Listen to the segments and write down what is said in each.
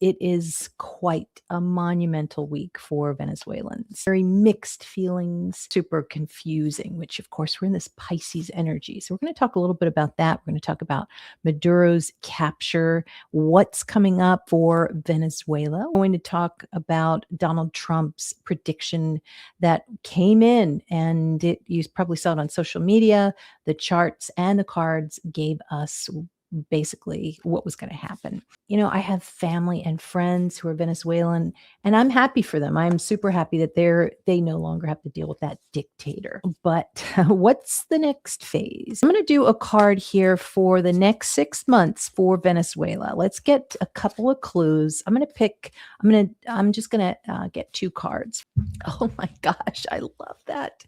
it is quite a monumental week for Venezuelans. Very mixed feelings, super confusing, which of course we're in this Pisces energy. So we're going to talk a little bit about that. We're going to talk about Maduro's capture, what's coming up for Venezuela. We're going to talk about Donald Trump's prediction that came in, and you probably saw it on social media. The charts and the cards gave us basically what was going to happen. I have family and friends who are Venezuelan, and I'm happy for them. I'm super happy that they no longer have to deal with that dictator. But what's the next phase? I'm going to do a card here for the next 6 months for Venezuela. Let's get a couple of clues. I'm just going to get 2 cards. Oh my gosh, I love that.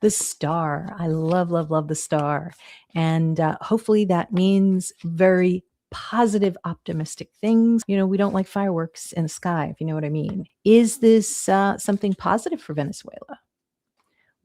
The star. I love, love, love the star. And hopefully that means very positive, optimistic things. We don't like fireworks in the sky, if you know what I mean. Is this something positive for Venezuela?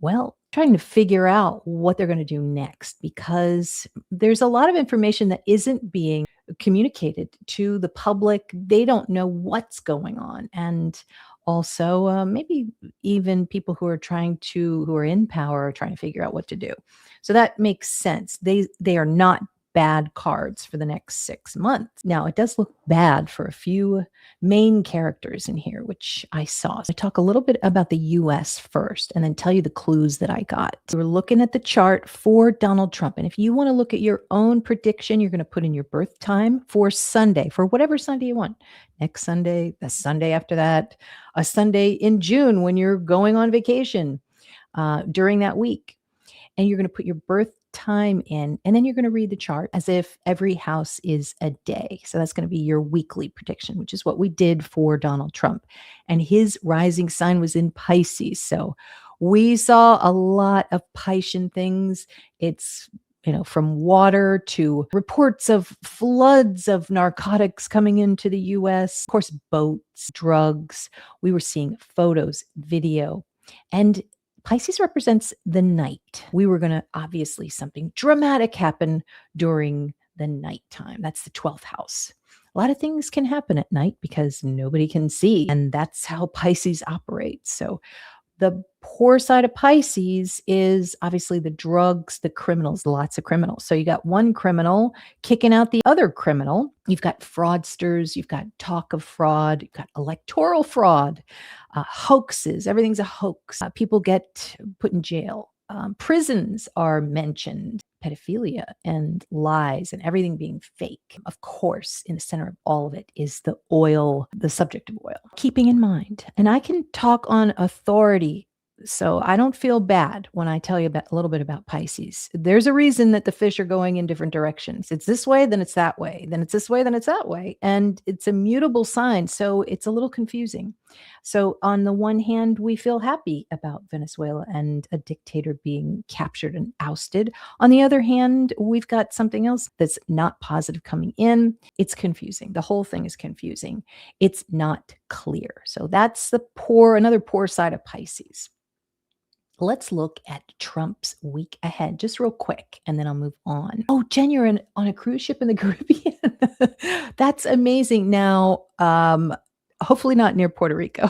Well, trying to figure out what they're going to do next, because there's a lot of information that isn't being communicated to the public. They don't know what's going on. And also, maybe even people who are in power are trying to figure out what to do. So that makes sense. They are not bad cards for the next 6 months. Now, it does look bad for a few main characters in here, which I saw. So I talk a little bit about the US first and then tell you the clues that I got. So we're looking at the chart for Donald Trump. And if you want to look at your own prediction, you're going to put in your birth time for Sunday, for whatever Sunday you want. Next Sunday, the Sunday after that, a Sunday in June when you're going on vacation during that week. And you're going to put your birth time in, and then you're going to read the chart as if every house is a day. So that's going to be your weekly prediction, which is what we did for Donald Trump. And his rising sign was in Pisces. So we saw a lot of Piscean things. It's from water to reports of floods of narcotics coming into the US, of course, boats, drugs. We were seeing photos, video, and Pisces represents the night. We were going to obviously something dramatic happen during the nighttime. That's the 12th house. A lot of things can happen at night because nobody can see. And that's how Pisces operates. So the poor side of Pisces is obviously the drugs, the criminals, lots of criminals. So you got one criminal kicking out the other criminal. You've got fraudsters. You've got talk of fraud. You've got electoral fraud, hoaxes. Everything's a hoax. People get put in jail. Prisons are mentioned, pedophilia and lies and everything being fake. Of course, in the center of all of it is the oil, the subject of oil. Keeping in mind, and I can talk on authority, so I don't feel bad when I tell you a little bit about Pisces. There's a reason that the fish are going in different directions. It's this way, then it's that way. Then it's this way, then it's that way. And it's a mutable sign, so it's a little confusing. So on the one hand, we feel happy about Venezuela and a dictator being captured and ousted. On the other hand, we've got something else that's not positive coming in. It's confusing. The whole thing is confusing. It's not clear. So that's another poor side of Pisces. Let's look at Trump's week ahead, just real quick, and then I'll move on. Oh, Jen, you're on a cruise ship in the Caribbean. That's amazing. Now, hopefully not near Puerto Rico.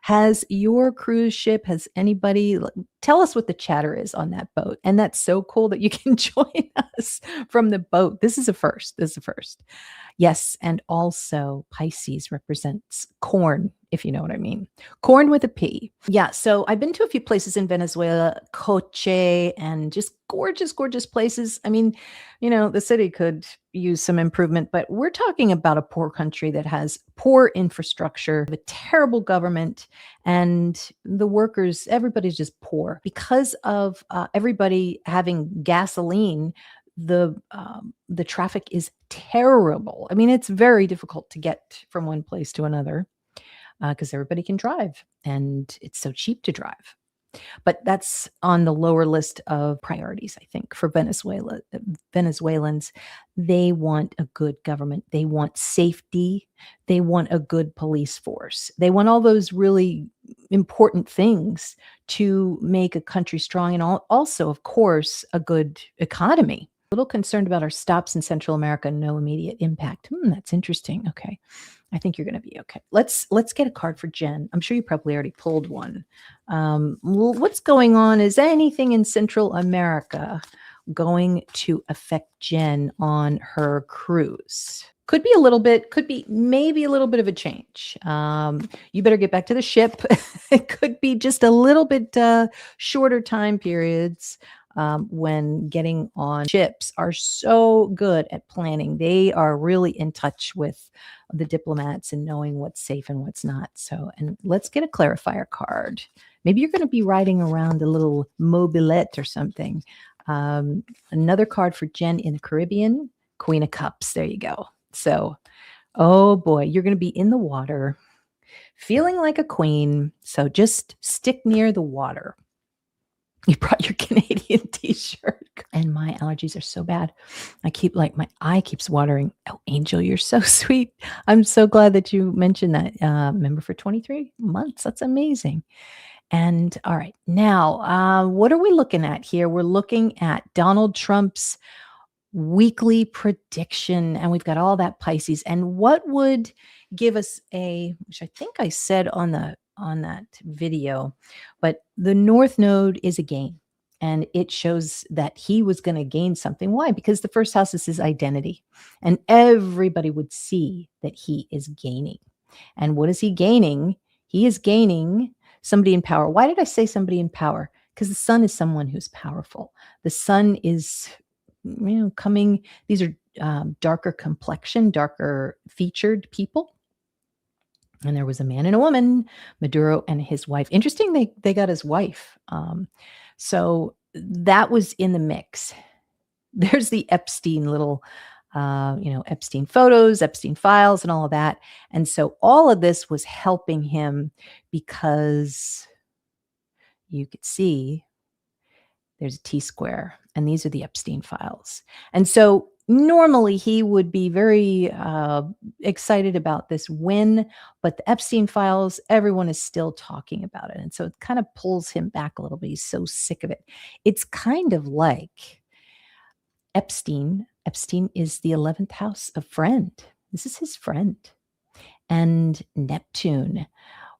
Has your cruise ship, has anybody, tell us what the chatter is on that boat. And that's so cool that you can join us from the boat. This is a first. Yes. And also Pisces represents corn, if you know what I mean. Corn with a P. Yeah. So I've been to a few places in Venezuela, Coche, and just gorgeous, gorgeous places. I mean, the city could use some improvement, but we're talking about a poor country that has poor infrastructure, a terrible government, and the workers, everybody's just poor. Because of everybody having gasoline, the traffic is terrible. I mean, it's very difficult to get from one place to another because everybody can drive and it's so cheap to drive. But that's on the lower list of priorities, I think, for Venezuela. Venezuelans, they want a good government. They want safety. They want a good police force. They want all those really important things to make a country strong, and also, of course, a good economy. Little concerned about our stops in Central America, no immediate impact. That's interesting. Okay. I think you're going to be okay. Let's get a card for Jen. I'm sure you probably already pulled one. What's going on? Is anything in Central America going to affect Jen on her cruise? Could be a little bit, could be maybe a little bit of a change. You better get back to the ship. It could be just a little bit shorter time periods. When getting on ships are so good at planning. They are really in touch with the diplomats and knowing what's safe and what's not. So, and let's get a clarifier card. Maybe you're going to be riding around a little mobilette or something. Another card for Jen in the Caribbean, Queen of Cups. There you go. So, oh boy, you're going to be in the water, feeling like a queen. So just stick near the water. You brought your Canadian t-shirt. And my allergies are so bad. I keep my eye keeps watering. Oh, Angel, you're so sweet. I'm so glad that you mentioned that. Member for 23 months. That's amazing. And all right, now, what are we looking at here? We're looking at Donald Trump's weekly prediction, and we've got all that Pisces. And what would give us which I think I said on that video, but the North Node is a gain, and it shows that he was going to gain something. Why? Because the first house is his identity, and everybody would see that he is gaining. And what is he gaining? He is gaining somebody in power. Why did I say somebody in power? Because the sun is someone who's powerful. The sun is coming. These are darker complexion, darker featured people. And there was a man and a woman, Maduro and his wife. Interesting, they got his wife. So that was in the mix. There's the Epstein little, Epstein photos, Epstein files, and all of that. And so all of this was helping him because you could see there's a T-square, and these are the Epstein files. And so normally he would be very excited about this win, but the Epstein files, everyone is still talking about it. And so it kind of pulls him back a little bit. He's so sick of it. It's kind of like Epstein. Epstein is the 11th house of friend. This is his friend. And Neptune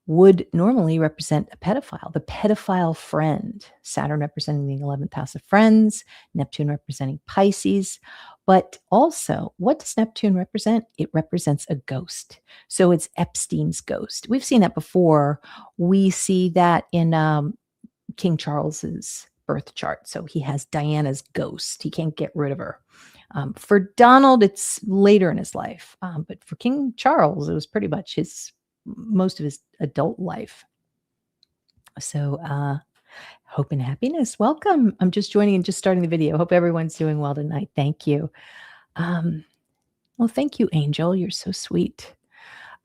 would normally represent a pedophile, the pedophile friend. Saturn representing the 11th house of friends, Neptune representing Pisces. But also, what does Neptune represent? It represents a ghost. So it's Epstein's ghost. We've seen that before. We see that in King Charles's birth chart. So he has Diana's ghost. He can't get rid of her. For Donald, it's later in his life. But for King Charles, it was pretty much most of his adult life. So hope and happiness. Welcome. I'm just joining and just starting the video. Hope everyone's doing well tonight. Thank you. Well, thank you, Angel. You're so sweet.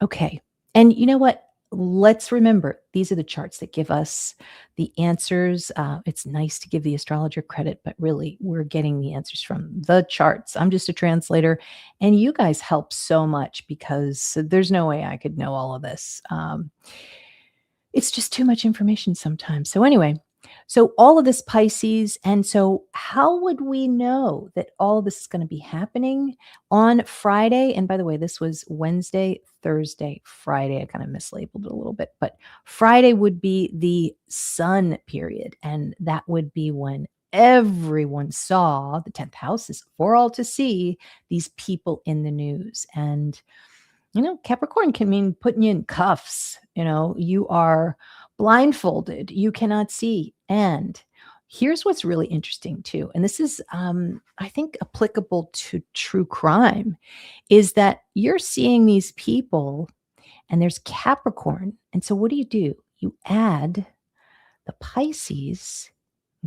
Okay. And you know what? Let's remember, these are the charts that give us the answers. It's nice to give the astrologer credit, but really we're getting the answers from the charts. I'm just a translator, and you guys help so much because there's no way I could know all of this. It's just too much information sometimes. So anyway, so all of this Pisces. And so how would we know that all of this is going to be happening on Friday? And by the way, this was Wednesday, Thursday, Friday. I kind of mislabeled it a little bit, but Friday would be the sun period. And that would be when everyone saw the 10th house is for all to see these people in the news. And Capricorn can mean putting you in cuffs. You are blindfolded. You cannot see. And here's what's really interesting too. And this is, I think, applicable to true crime, is that you're seeing these people and there's Capricorn. And so what do? You add the Pisces.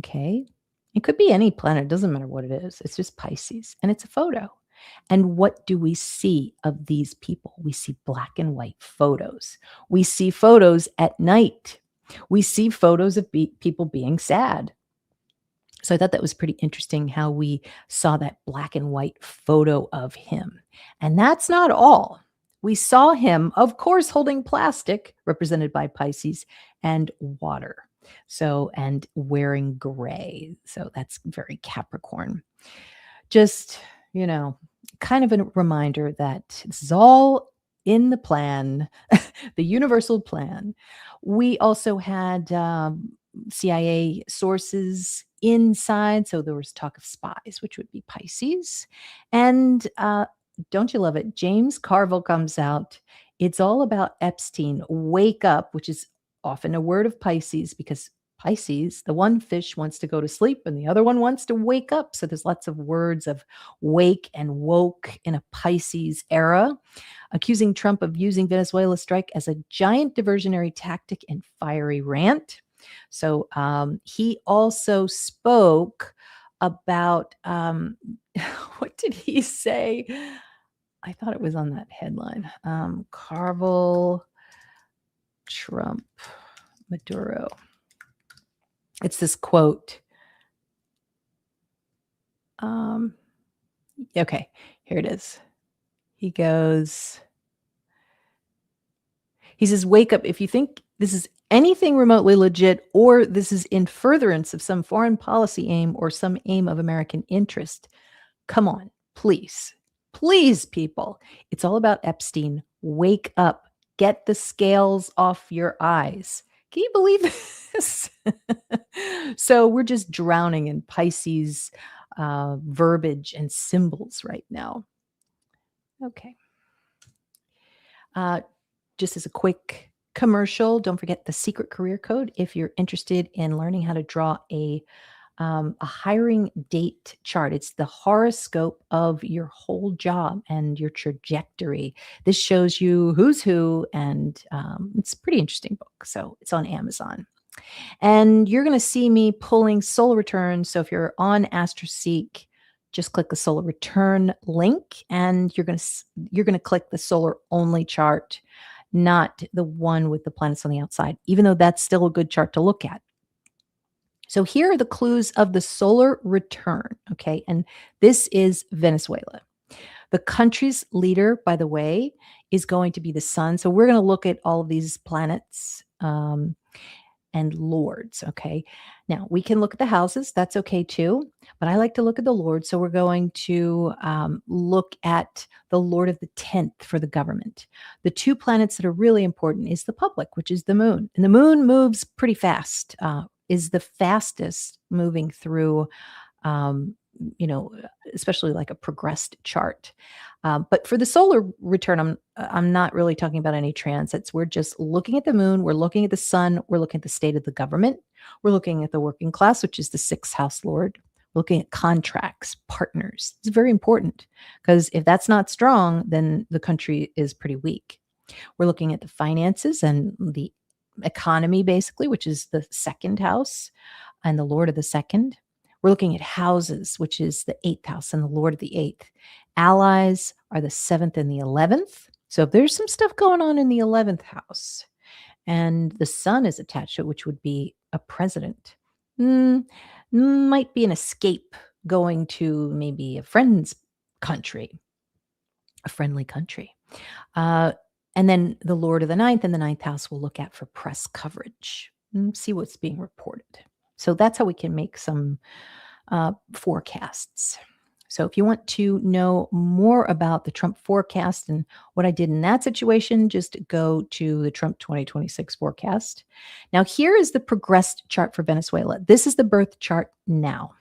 Okay. It could be any planet. It doesn't matter what it is. It's just Pisces. And it's a photo. And what do we see of these people? We see black and white photos. We see photos at night. We see photos of people being sad. So I thought that was pretty interesting how we saw that black and white photo of him. And that's not all. We saw him, of course, holding plastic, represented by Pisces, and water. So, and wearing gray. So that's very Capricorn. Just, you know, kind of a reminder that this is all in the plan, the universal plan. We also had CIA sources inside. So there was talk of spies, which would be Pisces. And don't you love it? James Carville comes out. It's all about Epstein. Wake up, which is often a word of Pisces because Pisces, the one fish wants to go to sleep and the other one wants to wake up. So there's lots of words of wake and woke in a Pisces era, accusing Trump of using Venezuela strike as a giant diversionary tactic and fiery rant. So he also spoke about what did he say? I thought it was on that headline. Carville, Trump, Maduro. It's this quote. Okay, here it is. He says, wake up. If you think this is anything remotely legit, or this is in furtherance of some foreign policy aim or some aim of American interest, come on, please, please, people. It's all about Epstein. Wake up. Get the scales off your eyes. Can you believe this? So we're just drowning in Pisces verbiage and symbols right now. Okay. Just as a quick commercial, don't forget the secret career code if you're interested in learning how to draw a hiring date chart. It's the horoscope of your whole job and your trajectory. This shows you who's who, and it's a pretty interesting book. So it's on Amazon. And you're going to see me pulling solar returns. So if you're on AstroSeek, just click the solar return link, and you're going to click the solar only chart, not the one with the planets on the outside, even though that's still a good chart to look at. So here are the clues of the solar return, okay? And this is Venezuela. The country's leader, by the way, is going to be the sun. So we're going to look at all of these planets and lords, okay? Now, we can look at the houses. That's okay too. But I like to look at the lords. So we're going to look at the lord of the 10th for the government. The two planets that are really important is the public, which is the moon. And the moon moves pretty fast, is the fastest moving through, especially like a progressed chart. But for the solar return, I'm not really talking about any transits. We're just looking at the moon. We're looking at the sun. We're looking at the state of the government. We're looking at the working class, which is the sixth house lord. We're looking at contracts, partners. It's very important because if that's not strong, then the country is pretty weak. We're looking at the finances and the economy, basically, which is the second house and the lord of the second. We're looking at houses, which is the eighth house and the lord of the eighth. Allies are the seventh and the 11th. So if there's some stuff going on in the 11th house and the sun is attached to it, which would be a president, might be an escape going to maybe a friend's country, a friendly country. And then the lord of the ninth and the ninth house will look at for press coverage, see what's being reported. So that's how we can make some forecasts. So if you want to know more about the Trump forecast and what I did in that situation, just go to the Trump 2026 forecast. Now, here is the progressed chart for Venezuela. This is the birth chart now.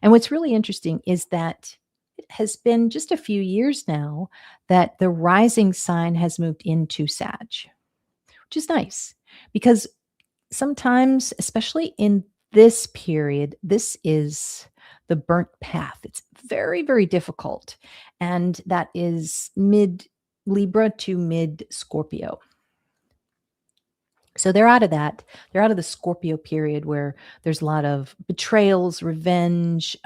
And what's really interesting is that it has been just a few years now that the rising sign has moved into Sag, which is nice because sometimes, especially in this period, this is the burnt path. It's very, very difficult. And that is mid Libra to mid Scorpio. So they're out of that. They're out of the Scorpio period where there's a lot of betrayals, revenge.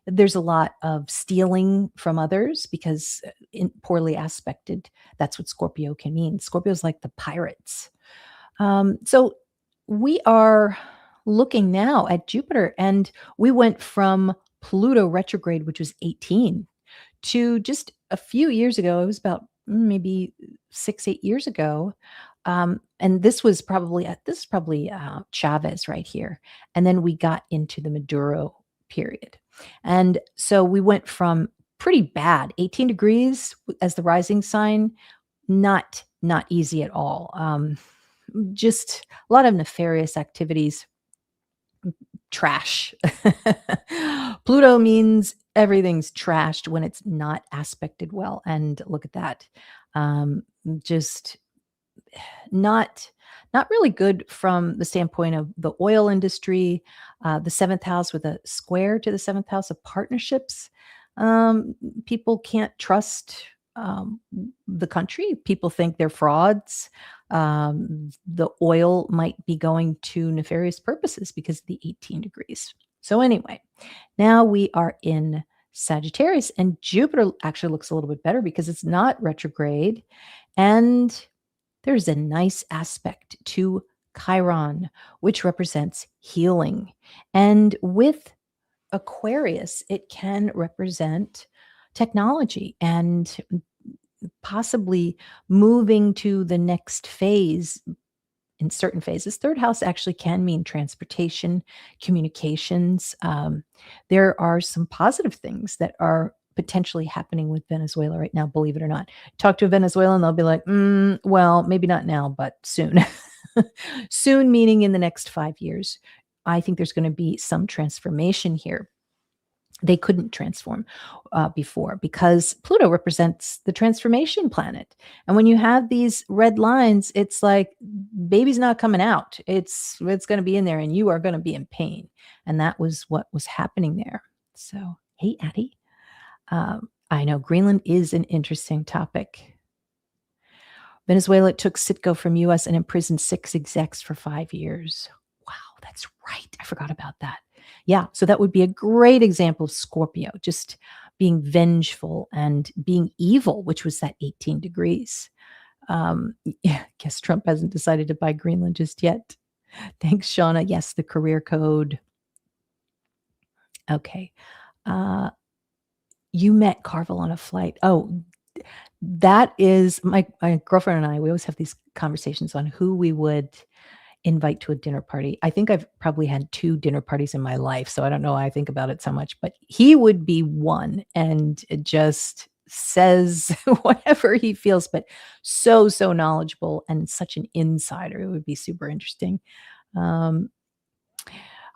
There's a lot of stealing from others because in poorly aspected, that's what Scorpio can mean. Scorpio is like the pirates. So we are looking now at Jupiter, and we went from Pluto retrograde, which was 18, to just a few years ago. It was about maybe 6-8 years ago. And this is probably Chavez right here. And then we got into the Maduro period. And so we went from pretty bad, 18 degrees as the rising sign, not easy at all. Just a lot of nefarious activities, trash. Pluto means everything's trashed when it's not aspected well. And look at that. Just not not really good from the standpoint of the oil industry. The seventh house with a square to the seventh house of partnerships. People can't trust the country. People think they're frauds. The oil might be going to nefarious purposes because of the 18 degrees. So anyway, now we are in Sagittarius, and Jupiter actually looks a little bit better because it's not retrograde, and there's a nice aspect to Chiron, which represents healing. And with Aquarius, it can represent technology and possibly moving to the next phase in certain phases. Third house actually can mean transportation, communications. There are some positive things that are potentially happening with Venezuela right now, believe it or not. Talk to a Venezuelan, they'll be like, well, maybe not now, but soon. Soon, meaning in the next 5 years. I think there's going to be some transformation here. They couldn't transform before because Pluto represents the transformation planet. And when you have these red lines, it's like baby's not coming out. It's going to be in there and you are going to be in pain. And that was what was happening there. So, hey, Addie. I know Greenland is an interesting topic. Venezuela took Citgo from U.S. and imprisoned 6 execs for 5 years. Wow, that's right. I forgot about that. Yeah, so that would be a great example of Scorpio, just being vengeful and being evil, which was that 18 degrees. Yeah, guess Trump hasn't decided to buy Greenland just yet. Thanks, Shauna. Yes, the career code. Okay. You met Carvel on a flight. Oh, that is my girlfriend and I, we always have these conversations on who we would invite to a dinner party. I think I've probably had 2 dinner parties in my life, so I don't know why I think about it so much, but he would be one and it just says whatever he feels, but so knowledgeable and such an insider. It would be super interesting.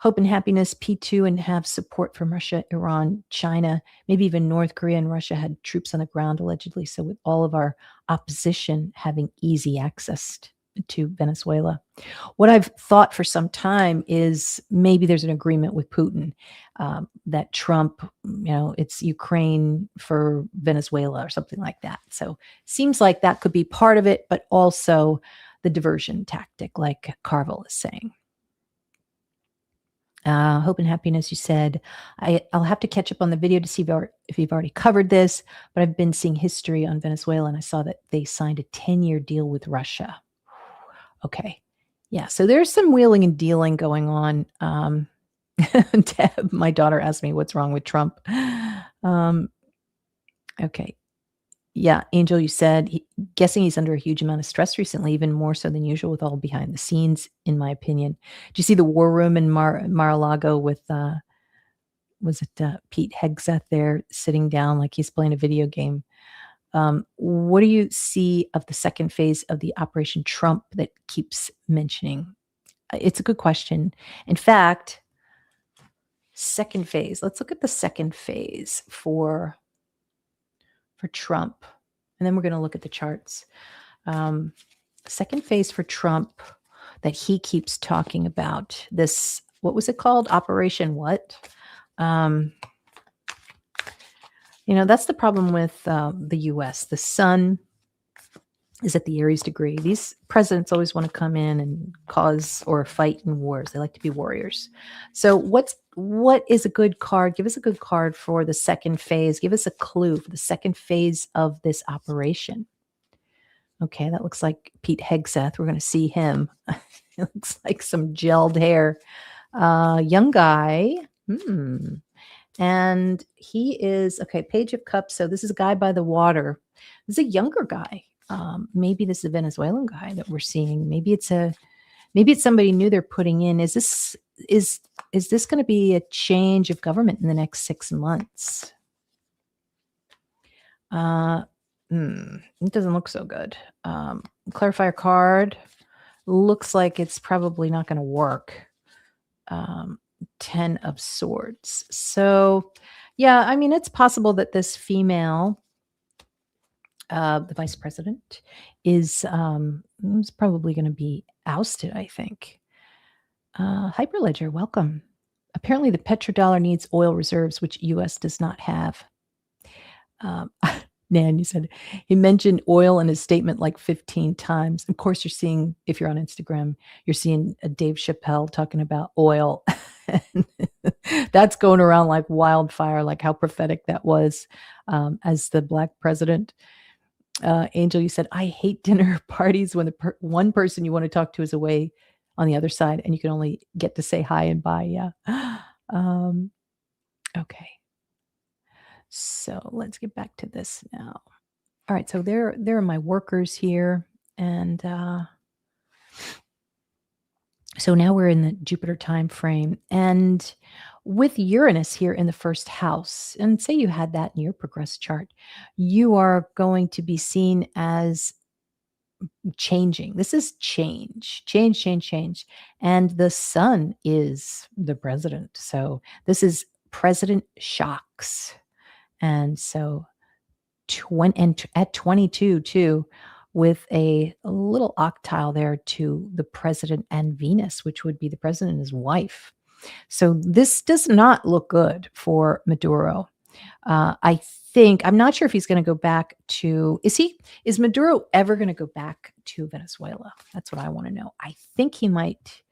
Hope and happiness, P2, and have support from Russia, Iran, China, maybe even North Korea and Russia had troops on the ground allegedly. So with all of our opposition having easy access to Venezuela. What I've thought for some time is maybe there's an agreement with Putin that Trump, it's Ukraine for Venezuela or something like that. So seems like that could be part of it, but also the diversion tactic, like Carvel is saying. Hope and happiness, you said. I'll have to catch up on the video to see if you've already covered this, but I've been seeing history on Venezuela, and I saw that they signed a 10-year deal with Russia. Okay. Yeah, so there's some wheeling and dealing going on. Deb, my daughter, asked me what's wrong with Trump. Okay. Yeah, Angel, you said, guessing he's under a huge amount of stress recently, even more so than usual with all behind the scenes, in my opinion. Do you see the war room in Mar-a-Lago with, was it Pete Hegseth there sitting down like he's playing a video game? What do you see of the second phase of the Operation Trump that keeps mentioning? It's a good question. In fact, second phase, let's look at the second phase for Trump. And then we're going to look at the charts. Second phase for Trump that he keeps talking about, this, what was it called? Operation what? That's the problem with the U.S. The sun is at the Aries degree. These presidents always want to come in and cause or fight in wars. They like to be warriors. So what is a good card? Give us a good card for the second phase. Give us a clue for the second phase of this operation. Okay, that looks like Pete Hegseth. We're going to see him. It looks like some gelled hair. Young guy. And he is, okay, Page of Cups. So this is a guy by the water. This is a younger guy. Maybe this is a Venezuelan guy that we're seeing. Maybe it's somebody new they're putting in. Is is this going to be a change of government in the next 6 months? It doesn't look so good. Clarifier card looks like it's probably not going to work. 10 of Swords. So, yeah, I mean, it's possible that this female, the vice president, is probably going to be ousted, I think. Hyperledger, welcome. Apparently, the petrodollar needs oil reserves, which U.S. does not have. Nan, you said he mentioned oil in his statement like 15 times. Of course, you're seeing, if you're on Instagram, you're seeing Dave Chappelle talking about oil. That's going around like wildfire, like how prophetic that was as the Black president. Angel, you said, I hate dinner parties when the one person you want to talk to is away on the other side and you can only get to say hi and bye. Yeah. Okay. So let's get back to this now. All right. So there are my workers here. And so now we're in the Jupiter time frame. And with Uranus here in the first house, and say you had that in your progressed chart, you are going to be seen as changing. This is change. And the sun is the president. So this is president shocks. And so at 22 too, with a little octile there to the president and Venus, which would be the president and his wife. So this does not look good for Maduro. I'm not sure if he's going to go back to, is Maduro ever going to go back to Venezuela? That's what I want to know. I think he might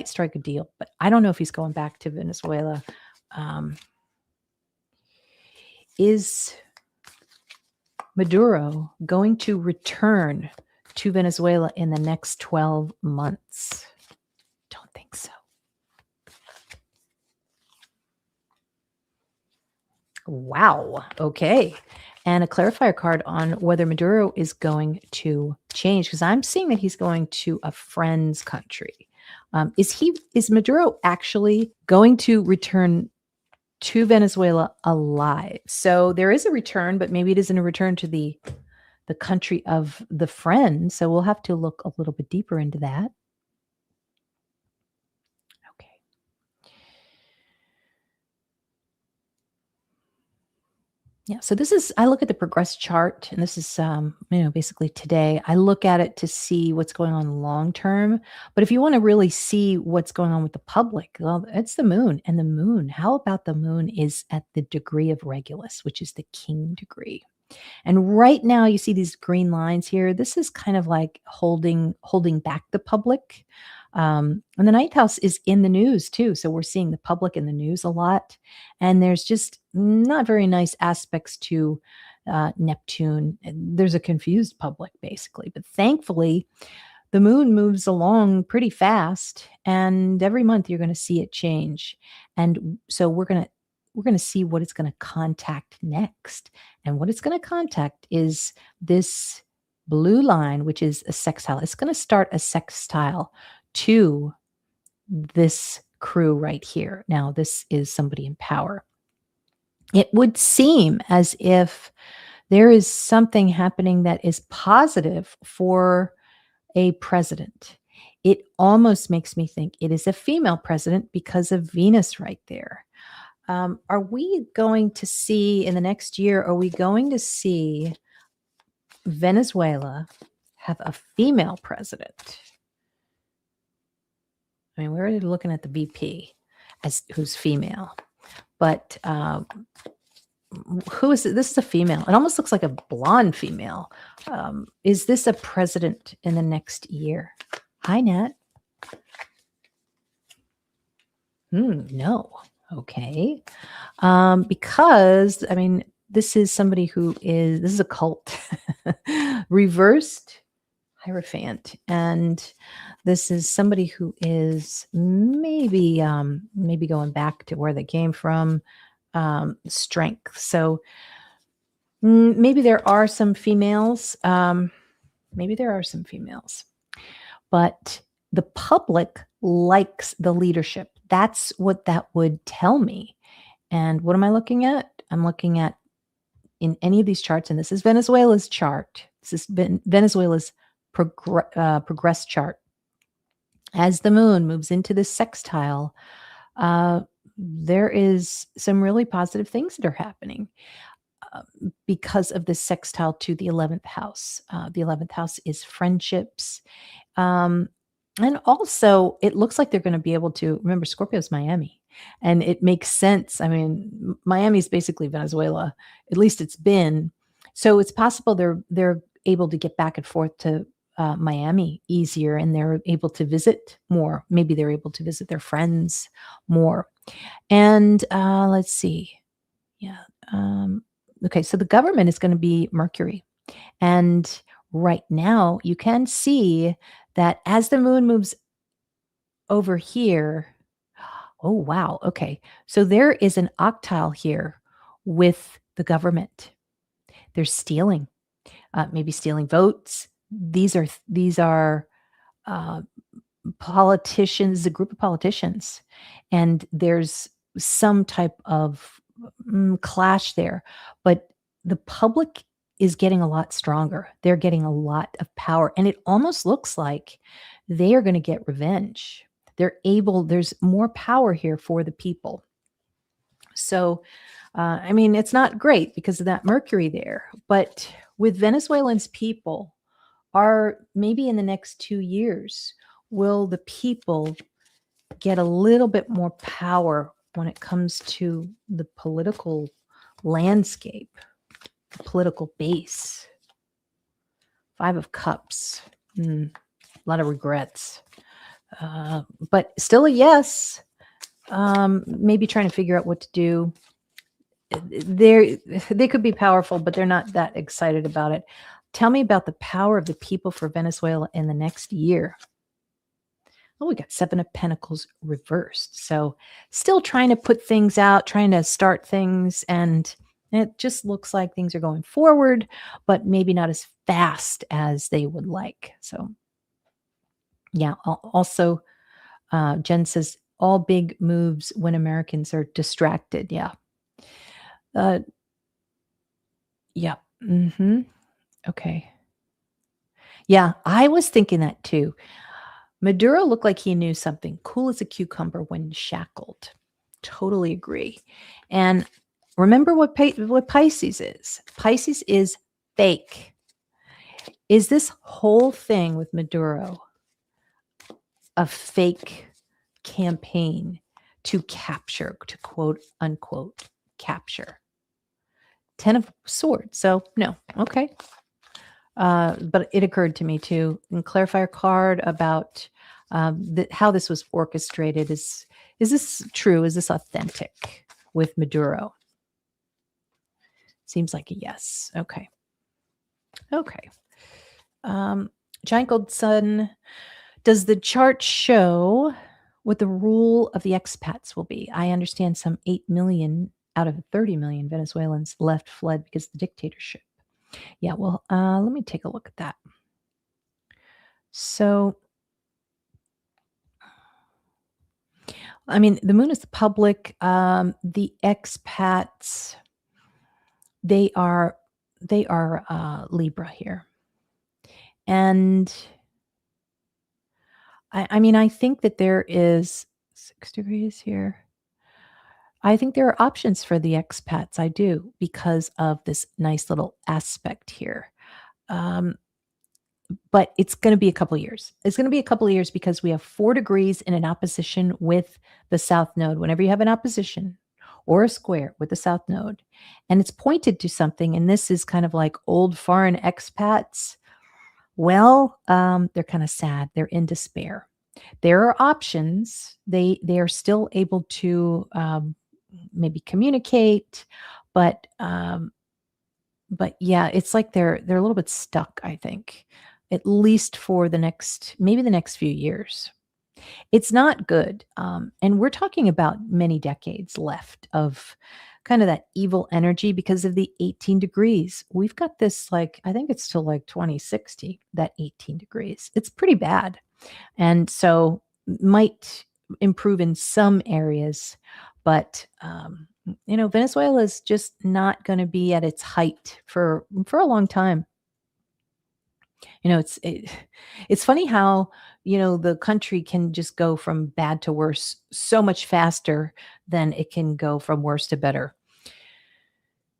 strike a deal, but I don't know if he's going back to Venezuela. Is Maduro going to return to Venezuela in the next 12 months? Don't think so. Wow. Okay. And a clarifier card on whether Maduro is going to change, because I'm seeing that he's going to a friend's country. Is Maduro actually going to return to Venezuela alive? So there is a return, but maybe it isn't a return to the country of the friend. So we'll have to look a little bit deeper into that. Okay. Yeah. So I look at the progress chart, and this is, basically today. I look at it to see what's going on long term. But if you want to really see what's going on with the public, well, it's the moon. And the moon, how about the moon is at the degree of Regulus, which is the king degree. And right now you see these green lines here. This is kind of like holding back the public. And the ninth house is in the news too. So we're seeing the public in the news a lot. And there's just not very nice aspects to Neptune. There's a confused public basically. But thankfully, the moon moves along pretty fast. And every month you're going to see it change. And so we're going to see what it's going to contact next. And what it's going to contact is this blue line, which is a sextile. It's going to start a sextile to this crew right here. Now, this is somebody in power. It would seem as if there is something happening that is positive for a president. It almost makes me think it is a female president because of Venus right there. Are we going to see in the next year, are we going to see Venezuela have a female president? I mean, we're already looking at the VP who's female, but who is it? This is a female. It almost looks like a blonde female. Is this a president in the next year? Hi, Nat. No. Okay. Because, I mean, this is somebody this is a cult. Reversed Hierophant. And this is somebody who is maybe going back to where they came from, strength. So maybe there are some females. But the public likes the leadership. That's what that would tell me. And what am I looking at? I'm looking at in any of these charts, and this is Venezuela's chart. This is Venezuela's progress chart. As the moon moves into this sextile, there is some really positive things that are happening because of this sextile to the 11th house. The 11th house is friendships. And also, it looks like they're going to be able to remember Scorpio's Miami, and it makes sense. I mean, Miami is basically Venezuela, at least it's been. So it's possible they're able to get back and forth to Miami easier, and they're able to visit more. Maybe they're able to visit their friends more. And let's see. Yeah. Okay. So the government is going to be Mercury. And right now, you can see that as the moon moves over here, oh, wow. Okay. So there is an octile here with the government. They're stealing, maybe stealing votes. These are politicians, a group of politicians, and there's some type of clash there. But the public is getting a lot stronger. They're getting a lot of power, and it almost looks like they are going to get revenge. There's more power here for the people. So, I mean, it's not great because of that Mercury there, but with Venezuelans people, are maybe in the next 2 years, will the people get a little bit more power when it comes to the political landscape, the political base? Five of Cups, a lot of regrets, but still a yes. Maybe trying to figure out what to do. They could be powerful, but they're not that excited about it. Tell me about the power of the people for Venezuela in the next year. Oh, we got Seven of Pentacles reversed. So still trying to put things out, trying to start things, and it just looks like things are going forward, but maybe not as fast as they would like. So yeah, also Jen says, all big moves when Americans are distracted. Yeah. Yeah. Okay. Yeah, I was thinking that too. Maduro looked like he knew something. Cool as a cucumber when shackled. Totally agree. And remember what Pisces is. Pisces is fake. Is this whole thing with Maduro a fake campaign to capture, to quote unquote, capture? 10 of Swords. So no. Okay. But it occurred to me too, and clarifier card about how this was orchestrated. Is this true? Is this authentic with Maduro? Seems like a yes. Okay. Okay. Giant Gold Sun. Does the chart show what the rule of the expats will be? I understand some 8 million out of 30 million Venezuelans fled because of the dictatorship. Yeah, well, let me take a look at that. So, I mean, the moon is the public. The expats, they are Libra here, and I mean, I think that there is 6 degrees here. I think there are options for the expats. I do, because of this nice little aspect here. But it's going to be a couple years. It's going to be a couple of years because we have 4 degrees in an opposition with the South Node. Whenever you have an opposition or a square with the South Node, and it's pointed to something, and this is kind of like old foreign expats, well, they're kind of sad. They're in despair. There are options. They are still able to maybe communicate, but yeah, it's like they're a little bit stuck, I think, at least for maybe the next few years. It's not good. And we're talking about many decades left of kind of that evil energy because of the 18 degrees. We've got this, like, I think it's till like 2060, that 18 degrees. It's pretty bad. And so might improve in some areas, but Venezuela is just not going to be at its height for a long time. It's funny how the country can just go from bad to worse so much faster than it can go from worse to better.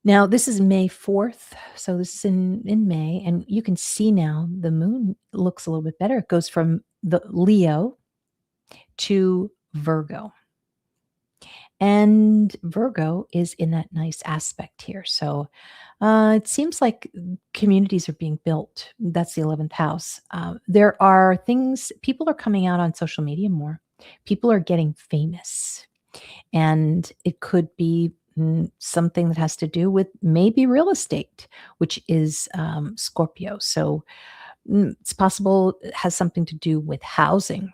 Now, this is May 4th, so this is in May, and you can see now the moon looks a little bit better. It goes from the Leo to Virgo. And Virgo is in that nice aspect here. So it seems like communities are being built. That's the 11th house. There are things, people are coming out on social media more. People are getting famous. And it could be something that has to do with maybe real estate, which is Scorpio. So it's possible it has something to do with housing.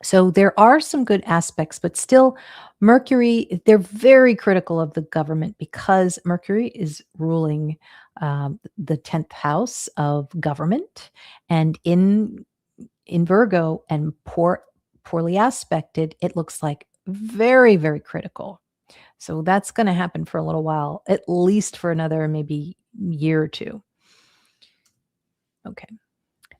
So there are some good aspects, but still, Mercury, they're very critical of the government because Mercury is ruling the 10th house of government. And in Virgo and poorly aspected, it looks like very, very critical. So that's going to happen for a little while, at least for another maybe year or two. Okay.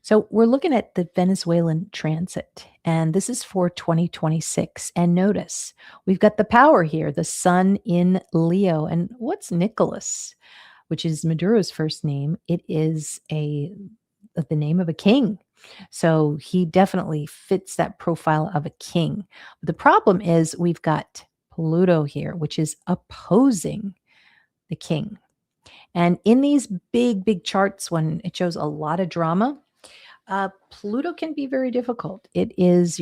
So we're looking at the Venezuelan transit, and this is for 2026. And notice we've got the power here, the sun in Leo. And what's Nicholas, which is Maduro's first name? It is the name of a king. So he definitely fits that profile of a king. But the problem is we've got Pluto here, which is opposing the king. And in these big, big charts, when it shows a lot of drama, Pluto can be very difficult. You're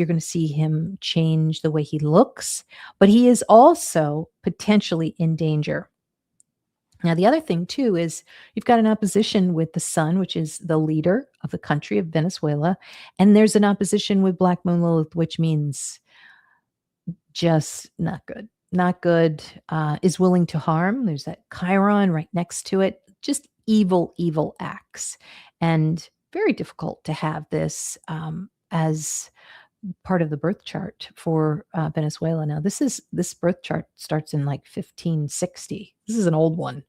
going to see him change the way he looks, but he is also potentially in danger. Now, the other thing, too, is you've got an opposition with the sun, which is the leader of the country of Venezuela. And there's an opposition with Black Moon Lilith, which means just not good. Not good, is willing to harm. There's that Chiron right next to it. Just evil, evil acts. And very difficult to have this as part of the birth chart for Venezuela. Now, this birth chart starts in like 1560. This is an old one.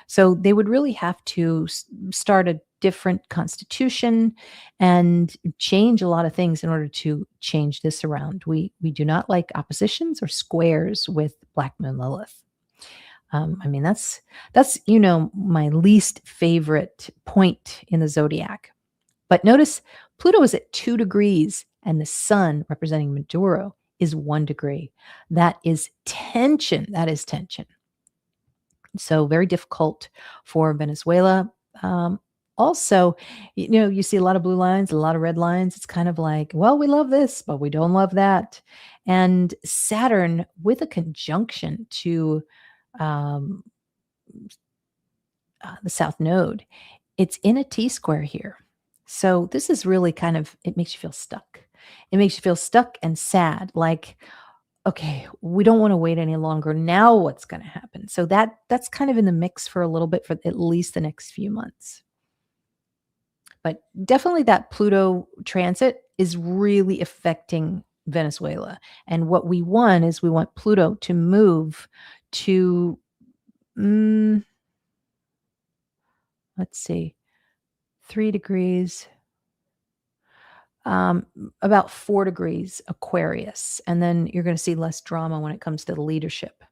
So they would really have to start a different constitution and change a lot of things in order to change this around. We do not like oppositions or squares with Black Moon Lilith. That's my least favorite point in the zodiac. But notice Pluto is at 2 degrees and the sun representing Maduro is 1 degree. That is tension. That is tension. So very difficult for Venezuela. Also, you see a lot of blue lines, a lot of red lines. It's kind of like, well, we love this, but we don't love that. And Saturn with a conjunction to the South Node, it's in a T-square here. So this is really it makes you feel stuck. It makes you feel stuck and sad, like, okay, we don't want to wait any longer. Now what's going to happen? So that's kind of in the mix for a little bit, for at least the next few months. But definitely that Pluto transit is really affecting Venezuela. And what we want is we want Pluto to move to, let's see, 3 degrees, about 4 degrees Aquarius. And then you're going to see less drama when it comes to the leadership.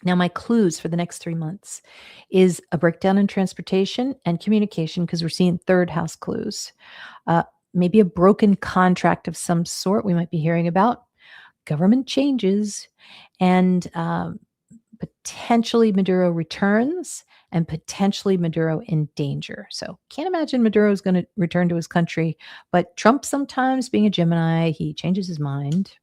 Now, my clues for the next 3 months is a breakdown in transportation and communication, because we're seeing 3rd house clues. Maybe a broken contract of some sort we might be hearing about, government changes, and potentially Maduro returns, and potentially Maduro in danger. So can't imagine Maduro is going to return to his country, but Trump sometimes, being a Gemini, he changes his mind.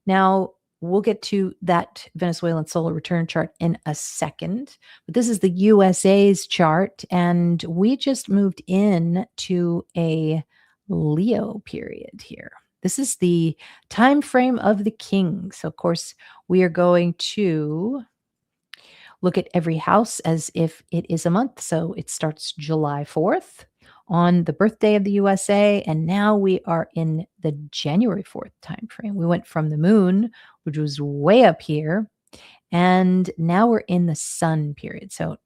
Now, we'll get to that Venezuelan solar return chart in a second, but this is the USA's chart, and we just moved in to a Leo period here. This is the time frame of the king. So, of course, we are going to look at every house as if it is a month. So it starts July 4th on the birthday of the USA, and now we are in the January 4th time frame. We went from the moon, which was way up here, and now we're in the sun period. So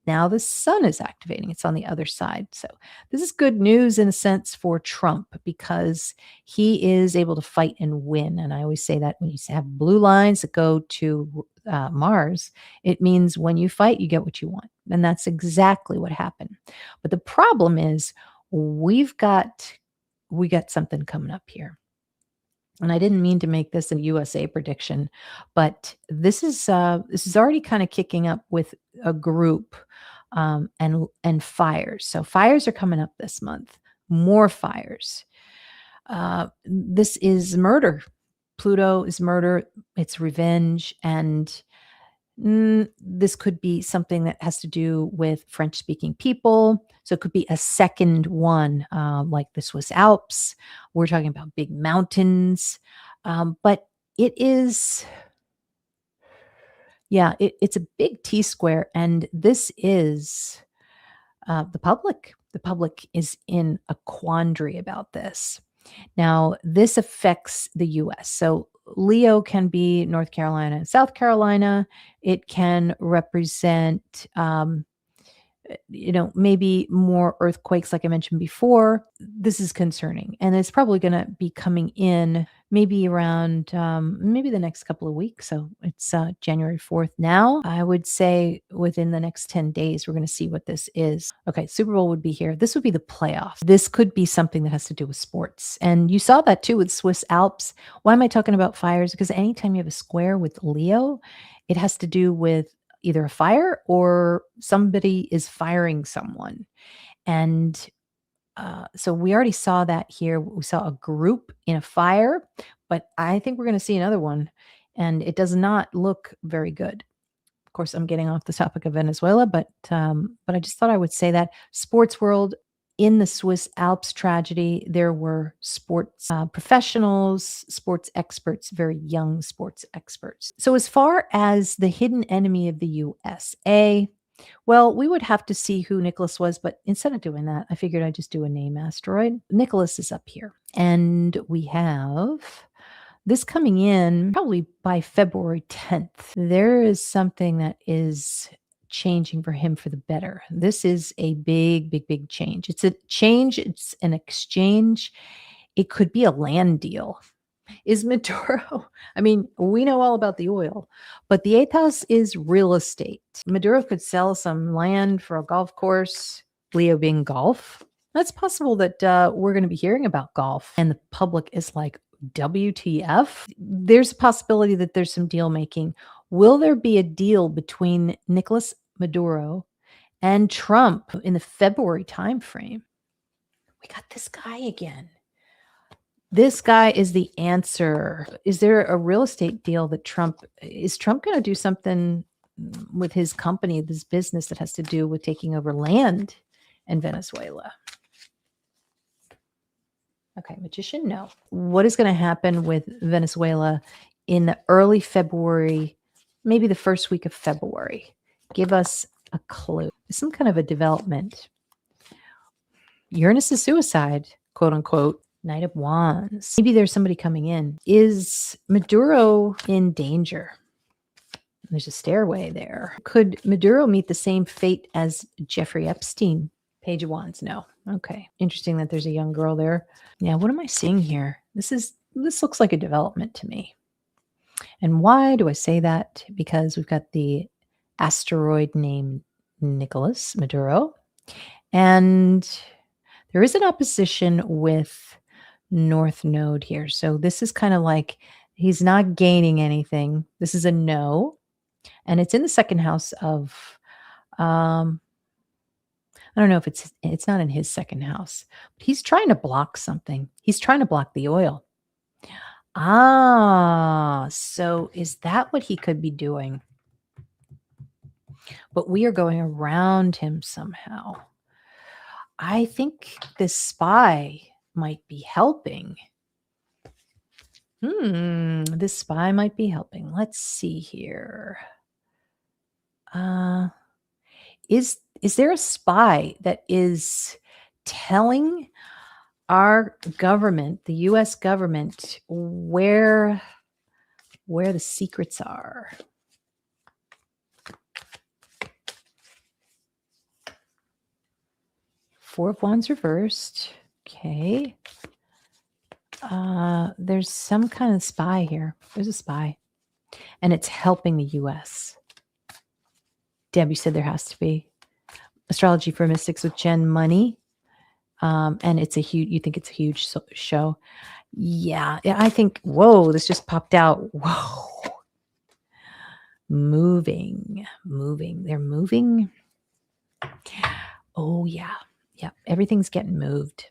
now the sun is activating. It's on the other side. So this is good news in a sense for Trump because he is able to fight and win. And I always say that when you have blue lines that go to Mars, it means when you fight, you get what you want. And that's exactly what happened. But the problem is we got something coming up here. And I didn't mean to make this a USA prediction, but this is already kind of kicking up with a group and fires. So fires are coming up this month. More fires. This is murder. Pluto is murder. It's revenge, and this could be something that has to do with French-speaking people. So it could be a second one, like the Swiss Alps. We're talking about big mountains. But it is, yeah, it's a big T-square. And this is the public. The public is in a quandary about this. Now, this affects the US. So Leo can be North Carolina and South Carolina. It can represent, maybe more earthquakes, like I mentioned before. This is concerning. And it's probably going to be coming in maybe around maybe the next couple of weeks. So it's January 4th now. I would say within the next 10 days, we're going to see what this is. Okay, Super Bowl would be here. This would be the playoffs. This could be something that has to do with sports. And you saw that too with Swiss Alps. Why am I talking about fires? Because anytime you have a square with Leo, it has to do with either a fire or somebody is firing someone. And so we already saw that here. We saw a group in a fire, but I think we're going to see another one, and it does not look very good. Of course, I'm getting off the topic of Venezuela, but I just thought I would say that sports world. In the Swiss Alps tragedy, there were sports professionals, sports experts, very young sports experts. So as far as the hidden enemy of the USA, well, we would have to see who Nicholas was, but instead of doing that, I figured I'd just do a name asteroid. Nicholas is up here, and we have this coming in probably by February 10th. There is something that is changing for him for the better. This is a big, big, big change. It's a change. It's an exchange. It could be a land deal. Is Maduro, I mean, we know all about the oil, but the eighth house is real estate. Maduro could sell some land for a golf course, Leo being golf. That's possible that we're going to be hearing about golf and the public is like, WTF? There's a possibility that there's some deal making. Will there be a deal between Nicolas Maduro and Trump in the February timeframe? We got this guy again. This guy is the answer. Is there a real estate deal that is Trump going to do something with his company, this business that has to do with taking over land in Venezuela? Okay, magician, no. What is going to happen with Venezuela in the early February, maybe the first week of February? Give us a clue. Some kind of a development. Uranus is suicide, quote unquote. Knight of Wands. Maybe there's somebody coming in. Is Maduro in danger? There's a stairway there. Could Maduro meet the same fate as Jeffrey Epstein? Page of Wands, no. Okay. Interesting that there's a young girl there. Yeah, what am I seeing here? This looks like a development to me. And why do I say that? Because we've got the asteroid named Nicolas Maduro. And there is an opposition with North Node here. So this is kind of like he's not gaining anything. This is a no. And it's in the second house of I don't know if it's not in his second house, but he's trying to block something. He's trying to block the oil. So is that what he could be doing? But we are going around him somehow. I think this spy might be helping. This spy might be helping. Let's see here. Is there a spy that is telling our government, the US government, where the secrets are. Four of Wands reversed. Okay. There's some kind of spy here. There's a spy. And it's helping the US. Deb, you said there has to be. Astrology for Mystics with Jen Money. And it's a huge, you think it's a huge show. Yeah, I think, whoa, this just popped out. Whoa. Moving. They're moving. Oh, yeah. Yeah. Everything's getting moved.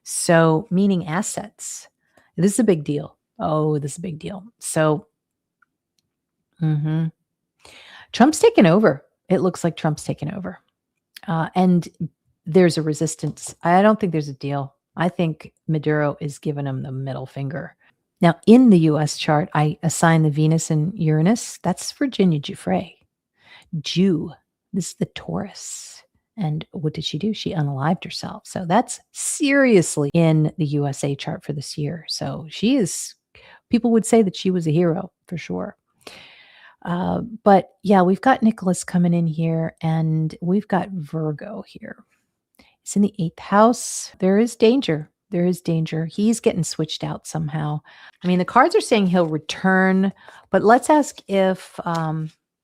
So, meaning assets. This is a big deal. Oh, this is a big deal. So, Trump's taken over. It looks like Trump's taken over. And there's a resistance. I don't think there's a deal. I think Maduro is giving him the middle finger. Now, in the U.S. chart, I assign the Venus and Uranus. That's Virginia Giuffre. Jew. This is the Taurus. And what did she do? She unalived herself. So that's seriously in the USA chart for this year. So she is, people would say that she was a hero for sure. But yeah, we've got Nicholas coming in here and we've got Virgo here. It's in the 8th house. There is danger. There is danger. He's getting switched out somehow. I mean, the cards are saying he'll return, but let's ask if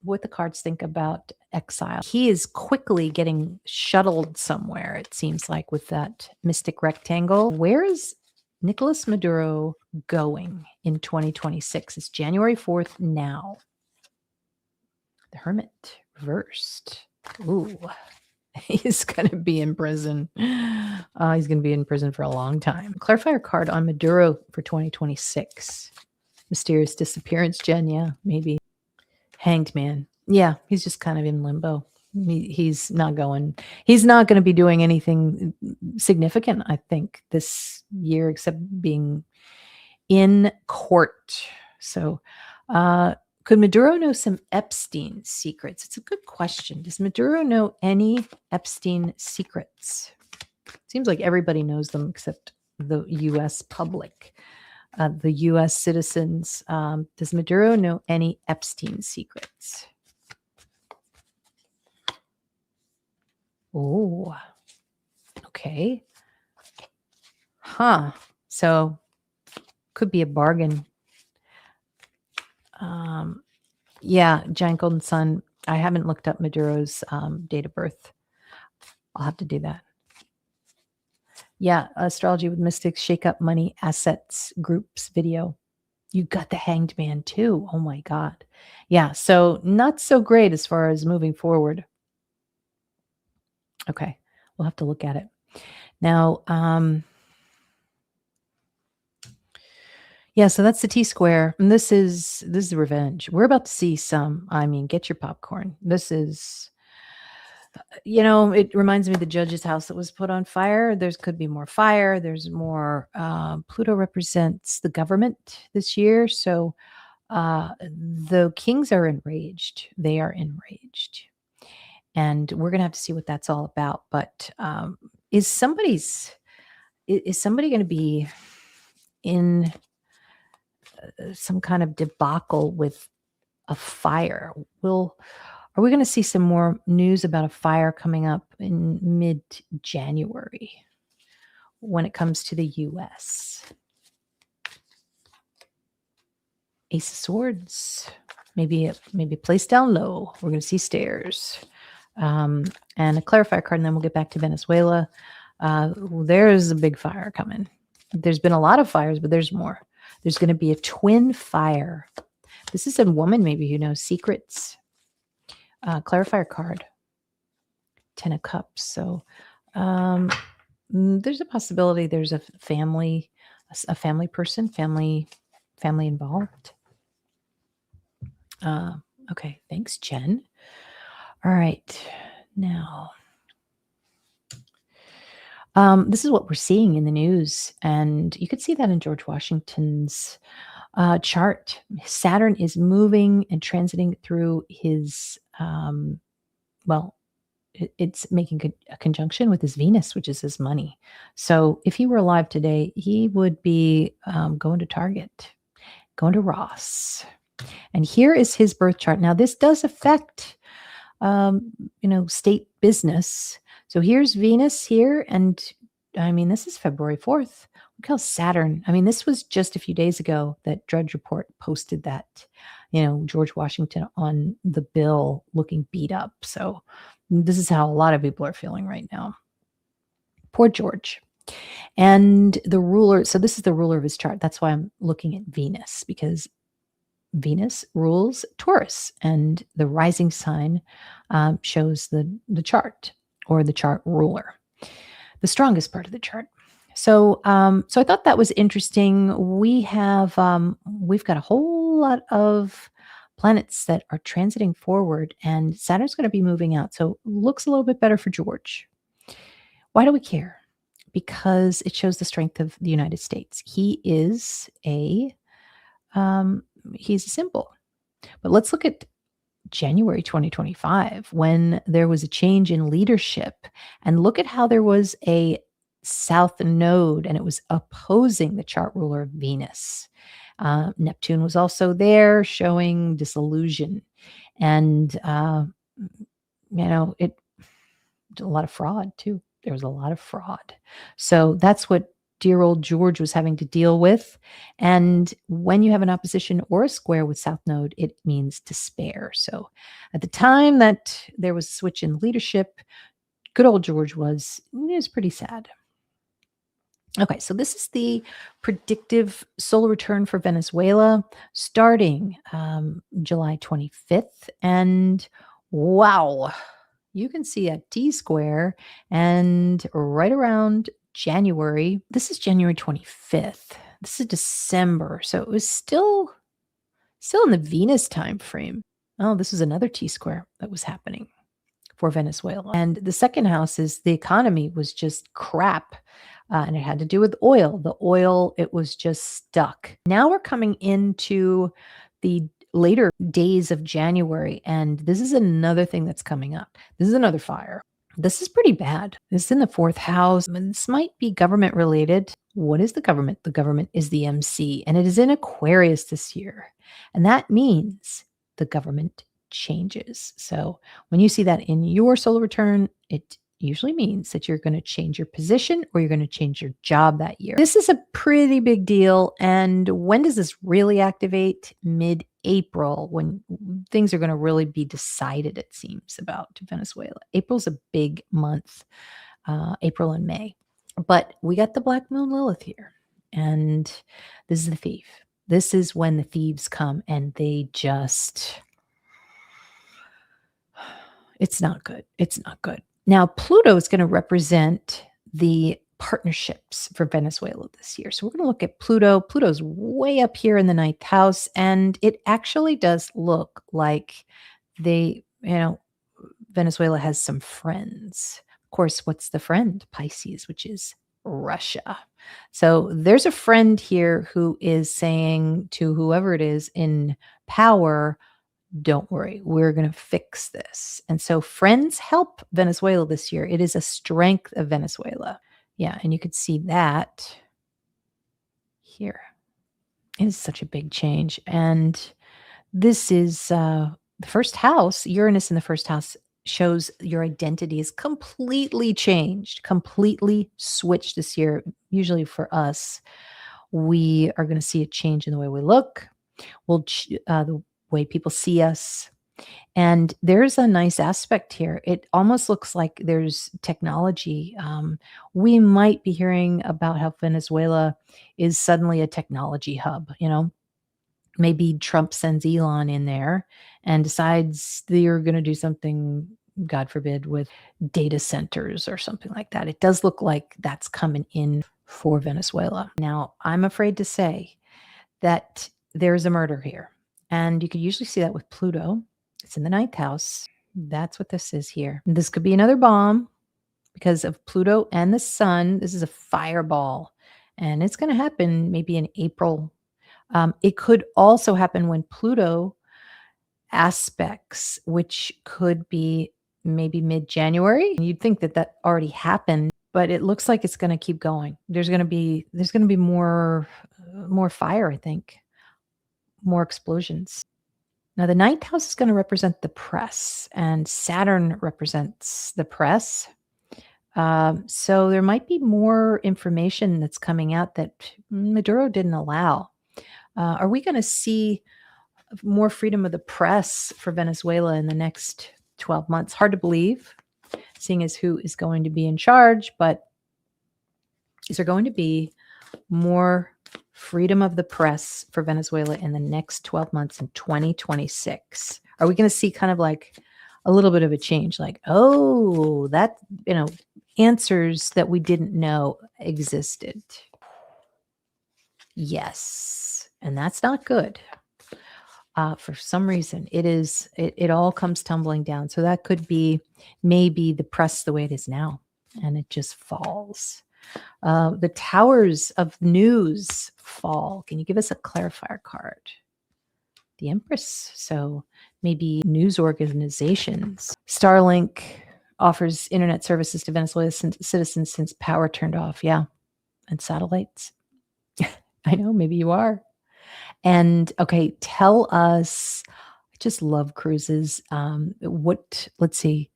what the cards think about exile. He is quickly getting shuttled somewhere, it seems like, with that mystic rectangle. Where is Nicolas Maduro going in 2026? It's January 4th now. The Hermit reversed. Ooh. He's going to be in prison. He's going to be in prison for a long time. Clarifier card on Maduro for 2026. Mysterious disappearance, Jen. Yeah, maybe. Hanged Man. Yeah, he's just kind of in limbo. He's not going to be doing anything significant, I think, this year, except being in court. So, could Maduro know some Epstein secrets? It's a good question. Does Maduro know any Epstein secrets? Seems like everybody knows them except the U.S. public, the U.S. citizens. Does Maduro know any Epstein secrets? Oh, okay. Huh. So could be a bargain. Yeah, Giant Golden Sun. I haven't looked up Maduro's date of birth. I'll have to do that. Yeah, Astrology with Mystics, Shake Up Money, Assets, Groups video. You got the Hanged Man too. Oh my God. Yeah, so not so great as far as moving forward. Okay, we'll have to look at it. Now, yeah, so that's the T-square. And this is revenge. We're about to see some, I mean, get your popcorn. This is, it reminds me of the judge's house that was put on fire. There's could be more fire. There's more. Pluto represents the government this year. So the kings are enraged. They are enraged. And we're going to have to see what that's all about. But is somebody going to be in some kind of debacle with a fire? Are we going to see some more news about a fire coming up in mid-January when it comes to the U.S.? Ace of Swords, maybe place down low. We're going to see stairs. And a clarifier card, and then we'll get back to Venezuela. There's a big fire coming. There's been a lot of fires, but there's more. There's going to be a twin fire. This is a woman maybe who knows secrets. Clarifier card. 10 of Cups. So there's a possibility there's a family person, family involved. Okay, thanks, Jen. All right, now this is what we're seeing in the news, and you could see that in George Washington's chart. Saturn is moving and transiting through his it's making a conjunction with his Venus, which is his money. So if he were alive today, he would be going to Target, going to Ross. And here is his birth chart. Now, this does affect, state business. So here's Venus here. And I mean, this is February 4th. Look how Saturn, I mean, this was just a few days ago that Drudge Report posted that, George Washington on the bill looking beat up. So this is how a lot of people are feeling right now. Poor George. And the ruler, so this is the ruler of his chart. That's why I'm looking at Venus, because Venus rules Taurus, and the rising sign shows the chart, or the chart ruler, the strongest part of the chart. So I thought that was interesting. We've got a whole lot of planets that are transiting forward, and Saturn's going to be moving out. So looks a little bit better for George. Why do we care? Because it shows the strength of the United States. He's a symbol. But let's look at January 2025, when there was a change in leadership, and look at how there was a south node, and it was opposing the chart ruler of Venus. Neptune was also there, showing disillusion, and it a lot of fraud too. There was a lot of fraud. So that's what dear old George was having to deal with. And when you have an opposition or a square with South Node, it means despair. So at the time that there was a switch in leadership, good old George was pretty sad. Okay, so this is the predictive solar return for Venezuela starting July 25th. And wow, you can see a T-square, and right around January, this is January 25th. This is December. So it was still in the Venus time frame. Oh, this is another T-square that was happening for Venezuela. And the second house is the economy was just crap. And it had to do with oil. The oil, it was just stuck. Now we're coming into the later days of January, and this is another thing that's coming up. This is another fire. This is pretty bad. This is in the fourth house. This might be government related. What is the government? The government is the MC, and it is in Aquarius this year. And that means the government changes. So when you see that in your solar return, it usually means that you're going to change your position or you're going to change your job that year. This is a pretty big deal. And when does this really activate? Mid-April, when things are going to really be decided, it seems, about Venezuela. April's a big month, April and May. But we got the Black Moon Lilith here. And this is the thief. This is when the thieves come, and they just... It's not good. It's not good. Now, Pluto is going to represent the partnerships for Venezuela this year. So we're going to look at Pluto. Pluto's way up here in the ninth house, and it actually does look like Venezuela has some friends. Of course, what's the friend? Pisces, which is Russia. So there's a friend here who is saying to whoever it is in power, don't worry, we're going to fix this. And so friends help Venezuela this year. It is a strength of Venezuela. Yeah, and you could see that here. It is such a big change. And this is the first house. Uranus in the first house shows your identity is completely changed, completely switched this year. Usually for us, we are going to see a change in the way we look. The way people see us. And there's a nice aspect here. It almost looks like there's technology. We might be hearing about how Venezuela is suddenly a technology hub. Maybe Trump sends Elon in there and decides they're going to do something, God forbid, with data centers or something like that. It does look like that's coming in for Venezuela. Now, I'm afraid to say that there's a murder here. And you could usually see that with Pluto. It's in the ninth house. That's what this is here. This could be another bomb because of Pluto and the sun. This is a fireball. And it's going to happen maybe in April. It could also happen when Pluto aspects, which could be maybe mid-January. You'd think that that already happened, but it looks like it's going to keep going. There's going to be more fire, I think, more explosions. Now, the ninth house is going to represent the press, and Saturn represents the press. So there might be more information that's coming out that Maduro didn't allow. Are we going to see more freedom of the press for Venezuela in the next 12 months? Hard to believe, seeing as who is going to be in charge, but is there going to be more freedom of the press for Venezuela in the next 12 months in 2026? Are we going to see kind of like a little bit of a change? Like, oh, that, answers that we didn't know existed. Yes. And that's not good. For some reason, it all comes tumbling down. So that could be maybe the press the way it is now, and it just falls. The towers of news fall. Can you give us a clarifier card? The Empress. So maybe news organizations. Starlink offers internet services to Venezuelan citizens since power turned off. Yeah. And satellites. I know, maybe you are. And okay, tell us, I just love cruises. Let's see.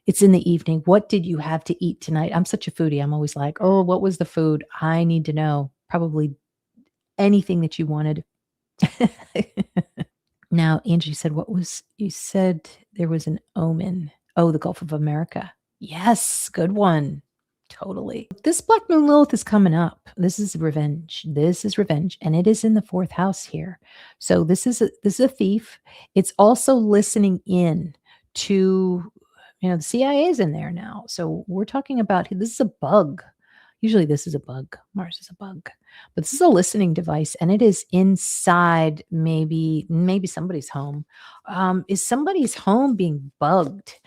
It's in the evening. What did you have to eat tonight? I'm such a foodie. I'm always like, oh, what was the food? I need to know. Probably anything that you wanted. Now, Angie said, you said there was an omen. Oh, the Gulf of America. Yes, good one. Totally. This Black Moon Lilith is coming up. This is revenge. And it is in the fourth house here. So this is a thief. It's also listening in to, the CIA is in there now. So we're talking about, this is a bug. Usually this is a bug. Mars is a bug. But this is a listening device, and it is inside maybe somebody's home. Is somebody's home being bugged?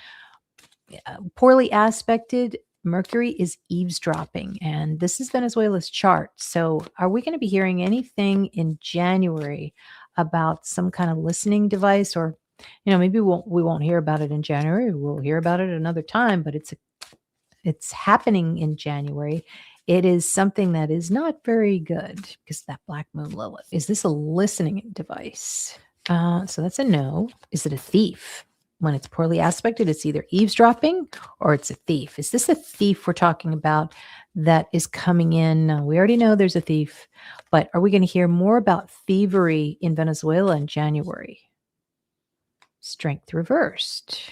Poorly aspected, Mercury is eavesdropping, and this is Venezuela's chart. So are we going to be hearing anything in January about some kind of listening device? Or, maybe we won't hear about it in January. We'll hear about it another time, but it's happening in January. It is something that is not very good because that Black Moon Lilith. Is this a listening device? So that's a no. Is it a thief? When it's poorly aspected, it's either eavesdropping or it's a thief. Is this a thief we're talking about that is coming in? We already know there's a thief, but are we going to hear more about thievery in Venezuela in January? Strength reversed.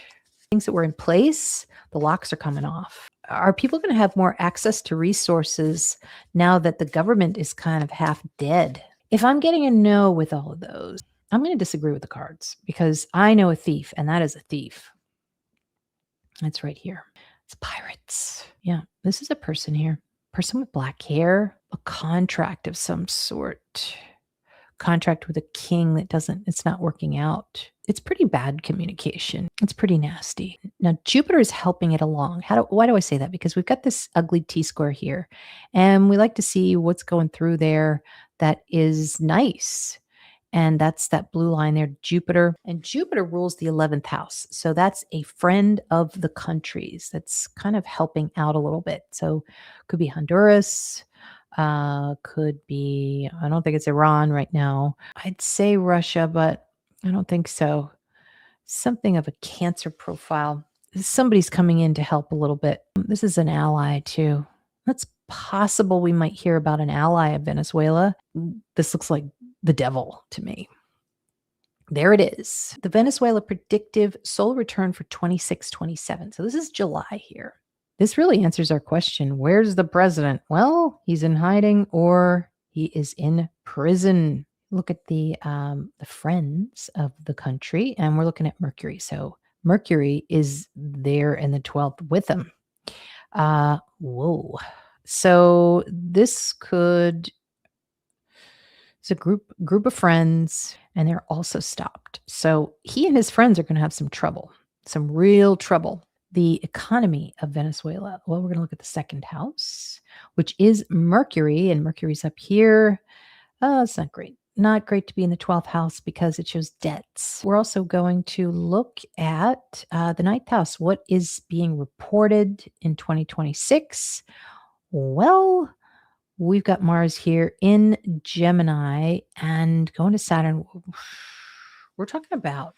Things that were in place, the locks are coming off. Are people going to have more access to resources now that the government is kind of half dead? If I'm getting a no with all of those, I'm going to disagree with the cards because I know a thief, and that is a thief. It's right here. It's pirates. Yeah, this is a person here. Person with black hair, a contract of some sort. Contract with a king it's not working out. It's pretty bad communication. It's pretty nasty. Now, Jupiter is helping it along. Why do I say that? Because we've got this ugly T-square here, and we like to see what's going through there that is nice. And that's that blue line there, Jupiter. And Jupiter rules the 11th house. So that's a friend of the countries that's kind of helping out a little bit. So could be Honduras, could be, I don't think it's Iran right now. I'd say Russia, but I don't think so. Something of a Cancer profile. Somebody's coming in to help a little bit. This is an ally too. That's possible we might hear about an ally of Venezuela. This looks like the devil to me. There it is. The Venezuela predictive solar return for 26-27. So this is July here. This really answers our question. Where's the president? Well, he's in hiding or he is in prison. Look at the friends of the country, and we're looking at Mercury. So Mercury is there in the 12th with them. Whoa. So this it's a group of friends, and they're also stopped. So he and his friends are going to have some trouble, some real trouble. The economy of Venezuela. Well, we're going to look at the second house, which is Mercury, and Mercury's up here. It's not great. not great to be in the 12th house because it shows debts. We're also going to look at the ninth house. What is being reported in 2026? Well, we've got Mars here in Gemini and going to Saturn. We're talking about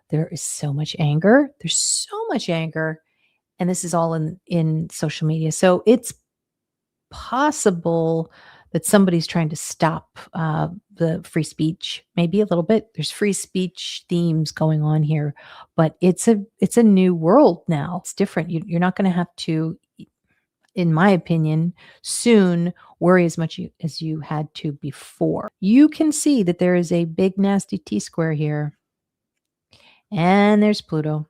there is so much anger. There's so much anger. And this is all in social media. So it's possible that somebody's trying to stop the free speech, maybe a little bit. There's free speech themes going on here, but it's a new world now. It's different. You're not going to have to, in my opinion, soon worry as much as you had to before. You can see that there is a big nasty T-square here, and there's Pluto,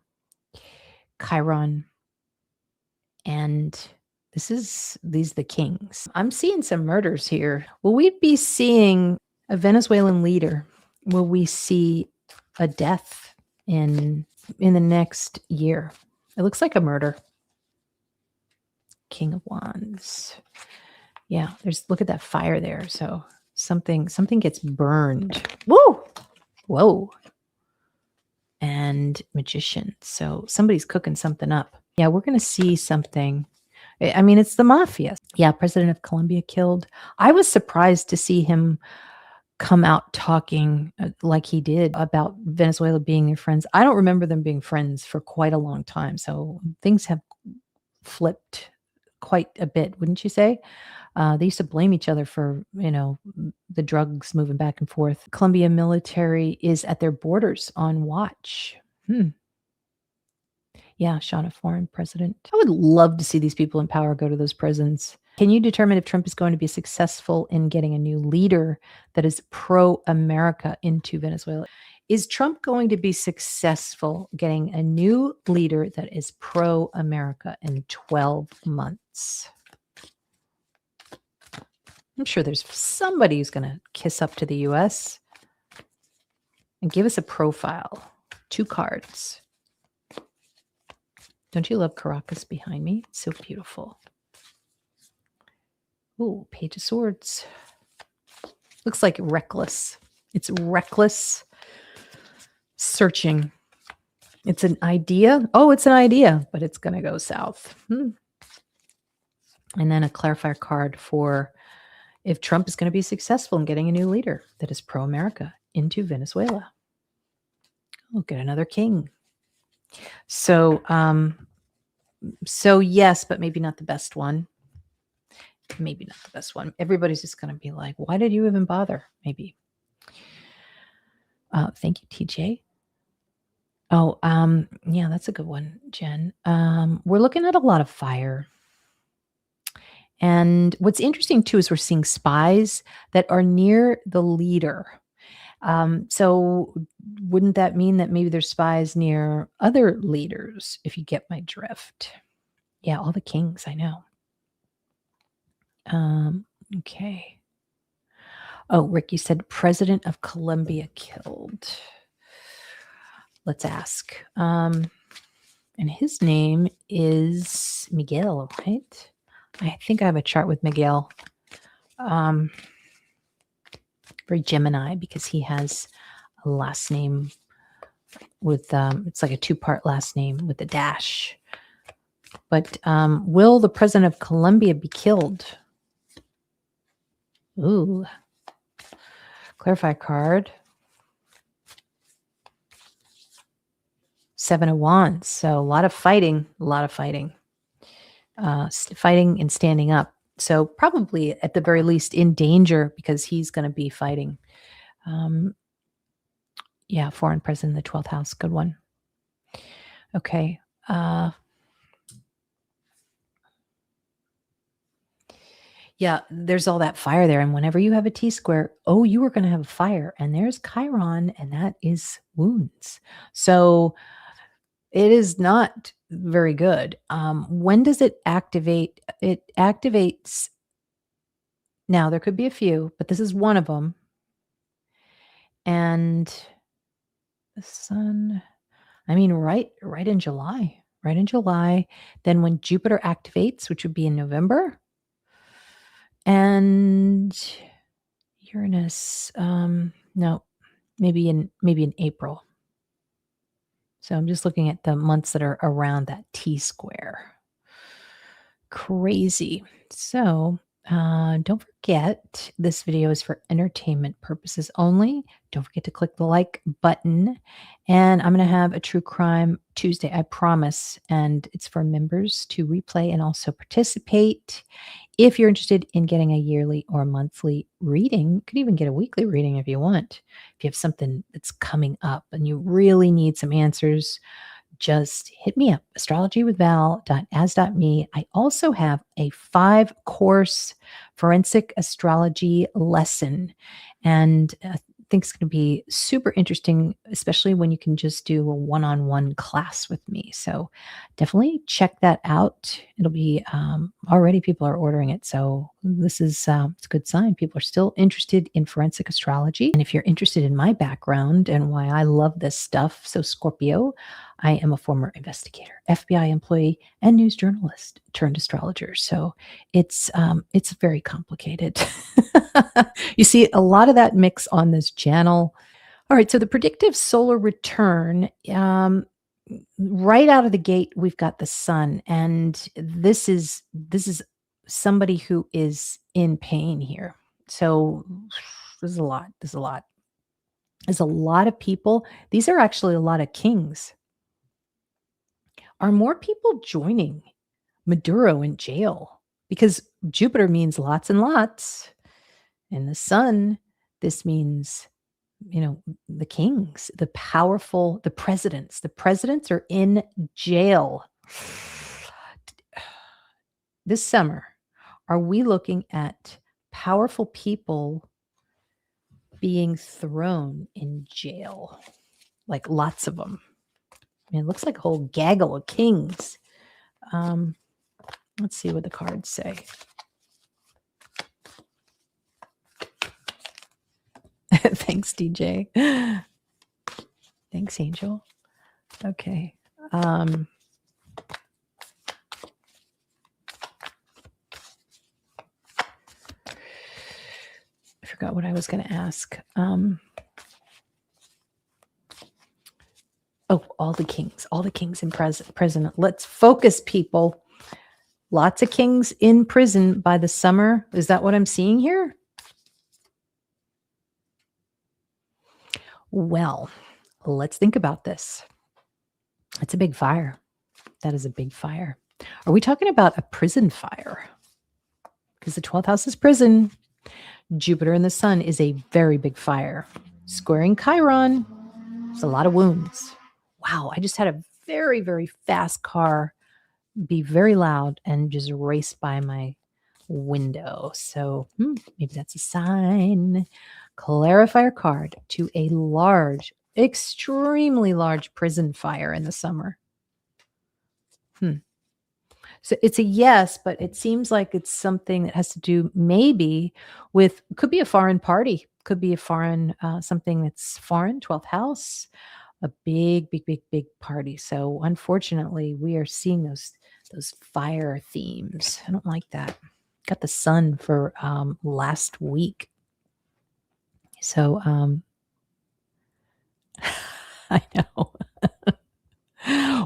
Chiron, and these are the kings. I'm seeing some murders here. Will we be seeing a Venezuelan leader? Will we see a death in the next year? It looks like a murder. King of Wands. Yeah, look at that fire there. So something gets burned. Woo! Whoa. And Magician. So somebody's cooking something up. Yeah, we're going to see something. I mean, it's the mafia. Yeah, President of Colombia killed. I was surprised to see him come out talking like he did about Venezuela being their friends. I don't remember them being friends for quite a long time. So things have flipped quite a bit, wouldn't you say? They used to blame each other for, the drugs moving back and forth. Colombia military is at their borders on watch. Yeah, Sean, a foreign president. I would love to see these people in power go to those prisons. Can you determine if Trump is going to be successful in getting a new leader that is pro-America into Venezuela? Is Trump going to be successful getting a new leader that is pro-America in 12 months? I'm sure there's somebody who's going to kiss up to the U.S. and give us a profile. 2 cards. Don't you love Caracas behind me? It's so beautiful. Ooh, Page of Swords. Looks like reckless. It's reckless searching. It's an idea. Oh, it's an idea, but it's going to go south. And then a clarifier card for if Trump is going to be successful in getting a new leader that is pro-America into Venezuela. We'll get another king. So yes, but maybe not the best one. Maybe not the best one. Everybody's just going to be like, why did you even bother? Maybe. Thank you, TJ. Oh, yeah, that's a good one, Jen. We're looking at a lot of fire. And what's interesting too is we're seeing spies that are near the leader. So wouldn't that mean that maybe there's spies near other leaders, if you get my drift? Yeah, all the kings, I know. Okay. Oh, Rick, you said President of Colombia killed. Let's ask. And his name is Miguel, right? I think I have a chart with Miguel. Very Gemini because he has a last name with, it's like a 2-part last name with a dash. But will the president of Colombia be killed? Ooh. Clarify card. 7 of Wands. So a lot of fighting. Fighting and standing up. So probably at the very least in danger because he's going to be fighting. Yeah, foreign president in the 12th house. Good one. Okay. Yeah, there's all that fire there. And whenever you have a T-square, you are going to have a fire. And there's Chiron, and that is wounds. So it is not very good. When does it activate? It activates. Now, there could be a few, but this is one of them. And the sun, I mean, right in July. Right in July. Then when Jupiter activates, which would be in November, and Uranus. No, maybe in April. So I'm just looking at the months that are around that T square. Crazy. So don't forget, this video is for entertainment purposes only. Don't forget to click the like button. And I'm going to have a True Crime Tuesday, I promise. And it's for members to replay and also participate. If you're interested in getting a yearly or monthly reading, you could even get a weekly reading if you want. If you have something that's coming up and you really need some answers, just hit me up, astrologywithval.as.me. I also have a 5-course forensic astrology lesson, and I think it's going to be super interesting, especially when you can just do a one-on-one class with me. So definitely check that out. It'll be already people are ordering it. So this is it's a good sign. People are still interested in forensic astrology. And if you're interested in my background and why I love this stuff, so Scorpio, I am a former investigator, FBI employee, and news journalist turned astrologer. So it's very complicated. You see a lot of that mix on this channel. All right, so the predictive solar return, right out of the gate, we've got the sun, and this is somebody who is in pain here. So there's a lot. There's a lot. There's a lot of people. These are actually a lot of kings. Are more people joining Maduro in jail? Because Jupiter means lots and lots. And the sun, this means, the kings, the powerful, the presidents. The presidents are in jail. This summer, are we looking at powerful people being thrown in jail? Like lots of them. I mean, it looks like a whole gaggle of kings. Let's see what the cards say. Thanks, DJ. Thanks, Angel. Okay. I forgot what I was going to ask. All the kings in prison. Let's focus, people. Lots of kings in prison by the summer. Is that what I'm seeing here? Well, let's think about this. It's a big fire. That is a big fire. Are we talking about a prison fire? Because the 12th house is prison. Jupiter and the sun is a very big fire. Squaring Chiron. There's a lot of wounds. Wow, I just had a very, very fast car be very loud and just race by my window. So maybe that's a sign. Clarifier card to a large, extremely large prison fire in the summer. So it's a yes, but it seems like it's something that has to do maybe with, could be a foreign party, could be a foreign, something that's foreign, 12th house, a big, big, big, big party. So unfortunately, we are seeing those fire themes. I don't like that. Got the sun for last week. So I know.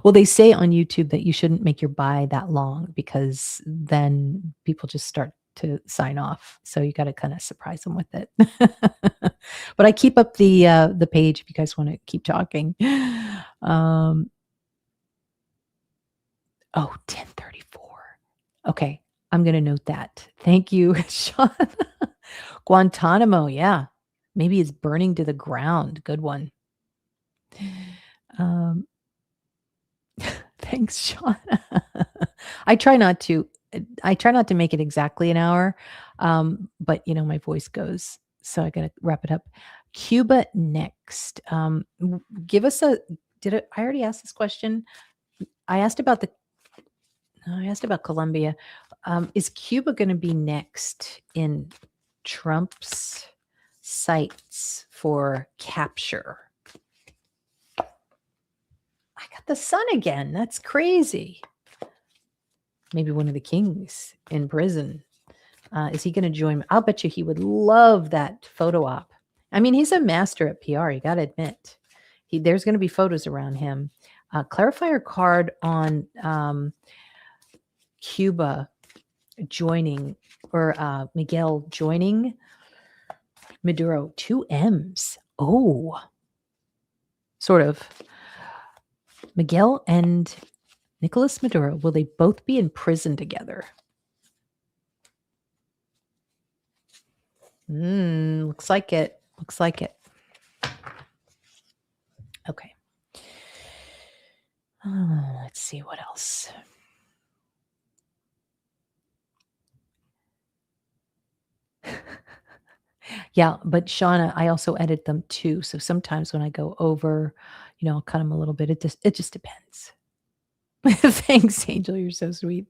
Well, they say on YouTube that you shouldn't make your buy that long because then people just start to sign off. So you got to kind of surprise them with it. But I keep up the page if you guys want to keep talking. 10:34. Okay, I'm going to note that. Thank you, Sean. Guantanamo, yeah. Maybe it's burning to the ground. Good one. Thanks, Sean. I try not to make it exactly an hour. But my voice goes, so I got to wrap it up. Cuba next. Give us I already ask this question? I asked about Colombia. Is Cuba going to be next in Trump's sights for capture? I got the sun again. That's crazy. Maybe one of the kings in prison. Is he going to join? I'll bet you he would love that photo op. I mean, he's a master at PR. You got to admit, there's going to be photos around him. Clarifier card on Cuba joining, or Miguel joining Maduro. 2 M's. Oh, sort of. Miguel and Nicolas Maduro, will they both be in prison together? Looks like it. Looks like it. Okay. Let's see what else. Yeah, but Shauna, I also edit them too. So sometimes when I go over, I'll cut them a little bit. It just depends. Thanks, Angel. You're so sweet.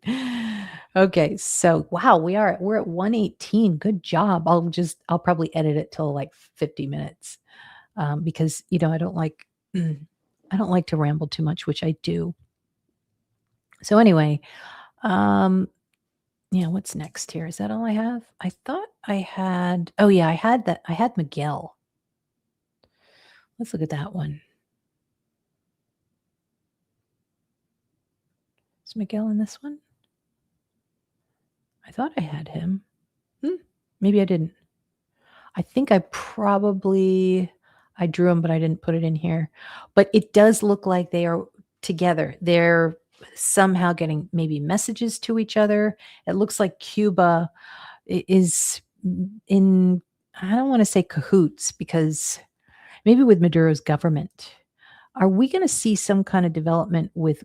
Okay, so wow, we're at 118. Good job. I'll probably edit it till like 50 minutes. Because I don't like to ramble too much, which I do. So anyway, what's next here? Is that all I have? I thought I had, oh yeah, I had Miguel. Let's look at that one. Is Miguel in this one? I thought I had him. Maybe I didn't. I think I drew him, but I didn't put it in here. But it does look like they are together. They're somehow getting maybe messages to each other. It looks like Cuba is in, I don't want to say cahoots, because maybe with Maduro's government. Are we going to see some kind of development with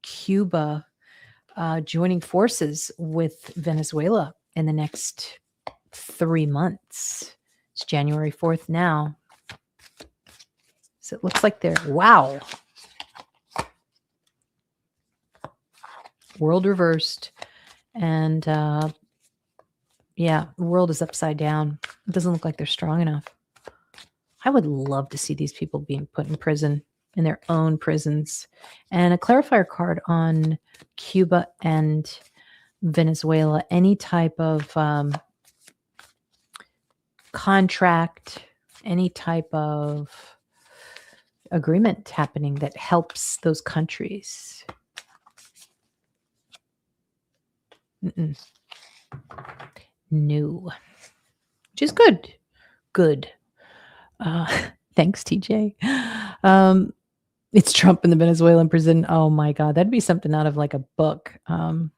Cuba joining forces with Venezuela in the next 3 months? It's January 4th now. So it looks like wow. World reversed. And the world is upside down. It doesn't look like they're strong enough. I would love to see these people being put in prison, in their own prisons. And a clarifier card on Cuba and Venezuela. Any type of contract, any type of agreement happening that helps those countries. No. Which is good. Good. Thanks, TJ. It's Trump in the Venezuelan prison. Oh my God. That'd be something out of like a book. I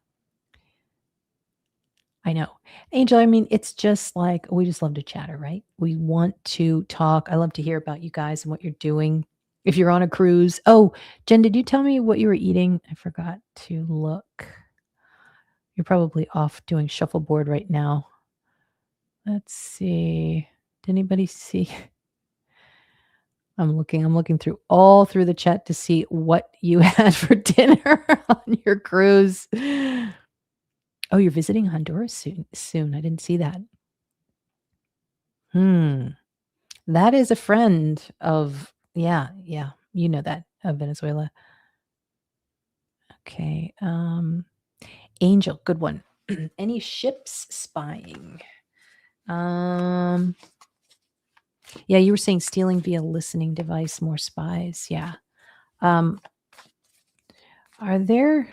know. Angel, I mean, it's just like, we just love to chatter, right? We want to talk. I love to hear about you guys and what you're doing. If you're on a cruise. Oh, Jen, did you tell me what you were eating? I forgot to look. You're probably off doing shuffleboard right now. Let's see. Did anybody see? I'm looking through the chat to see what you had for dinner on your cruise. Oh, you're visiting Honduras soon. I didn't see that. That is a friend of, yeah, you know that, of Venezuela. Okay. Angel, good one. Any ships spying? Yeah, you were saying stealing via listening device, more spies. Yeah. Are there?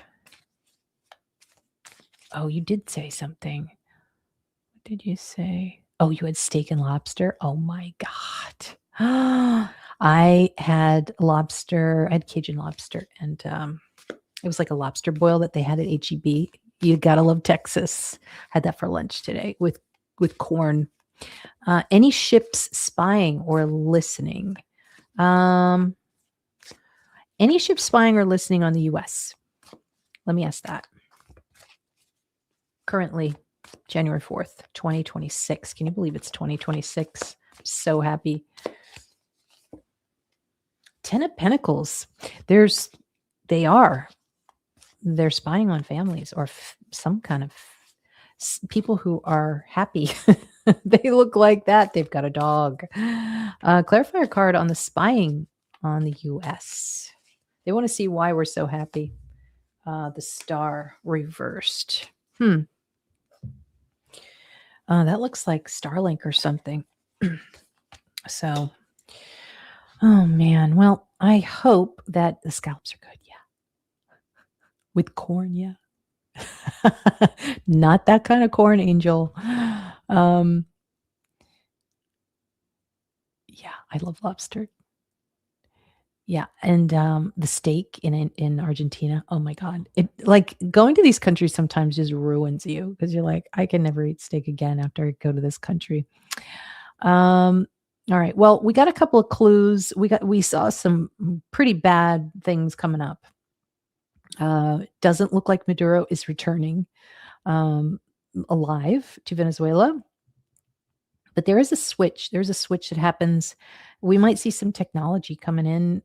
Oh, you did say something. What did you say? Oh, you had steak and lobster. Oh my God. I had lobster. I had Cajun lobster, and it was like a lobster boil that they had at HEB. You gotta love Texas. Had that for lunch today with corn. Any ships spying or listening? Any ships spying or listening on the U.S.? Let me ask that. Currently, January 4th, 2026. Can you believe it's 2026? I'm so happy. 10 of Pentacles. They're spying on families or some kind of people who are happy. They look like that. They've got a dog. Clarifier card on the spying on the U.S. They want to see why we're so happy. The star reversed. That looks like Starlink or something. So, oh man. Well, I hope that the scallops are good. Yeah. With corn. Yeah. Not that kind of corn, Angel. Um, yeah, I love lobster. Yeah, and the steak in Argentina. Oh my God, it like going to these countries sometimes just ruins you because you're like, I can never eat steak again after I go to this country. Um, all right, well, we got a couple of clues. We saw some pretty bad things coming up. Doesn't look like Maduro is returning um, alive to Venezuela. But there is a switch. There's a switch that happens. We might see some technology coming in.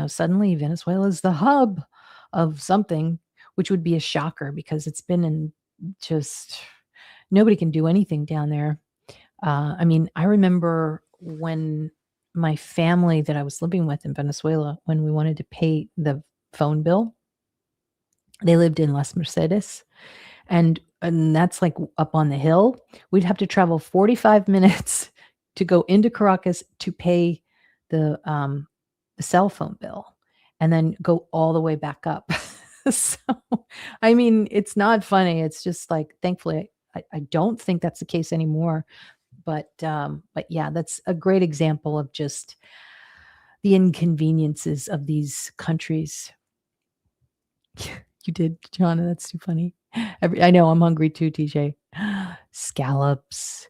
Suddenly Venezuela is the hub of something, which would be a shocker because it's been in just nobody can do anything down there. I mean, I remember when my family that I was living with in Venezuela, when we wanted to pay the phone bill, they lived in Las Mercedes, and that's like up on the hill. We'd have to travel 45 minutes to go into Caracas to pay the cell phone bill and then go all the way back up. So, I mean, it's not funny. It's just like, thankfully, I don't think that's the case anymore. But yeah, that's a great example of just the inconveniences of these countries. You did, Jonna. That's too funny. I know I'm hungry too, TJ. Scallops.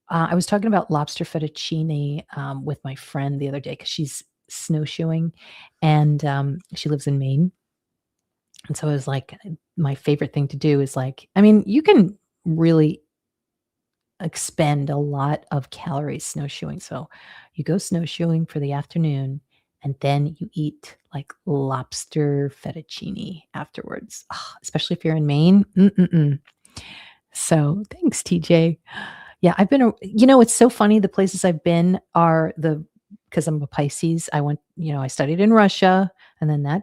I was talking about lobster fettuccine with my friend the other day because she's snowshoeing and she lives in Maine. And so it was like my favorite thing to do is like, I mean, you can really expend a lot of calories snowshoeing. So you go snowshoeing for the afternoon and then you eat like lobster fettuccine afterwards, especially if you're in Maine. Mm-mm-mm. So thanks, TJ. Yeah, it's so funny. The places I've been are because I'm a Pisces. I studied in Russia and then that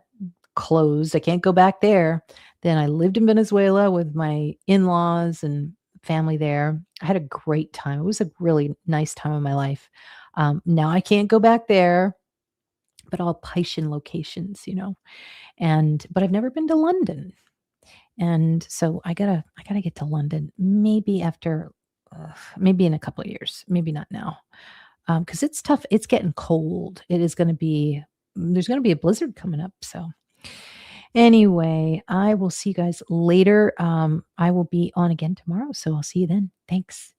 closed. I can't go back there. Then I lived in Venezuela with my in-laws and family there. I had a great time. It was a really nice time of my life. Now I can't go back there, but all Piscean locations. But I've never been to London. And so I gotta get to London maybe maybe in a couple of years, maybe not now. Because it's tough. It's getting cold. There's going to be a blizzard coming up. So anyway, I will see you guys later. I will be on again tomorrow. So I'll see you then. Thanks.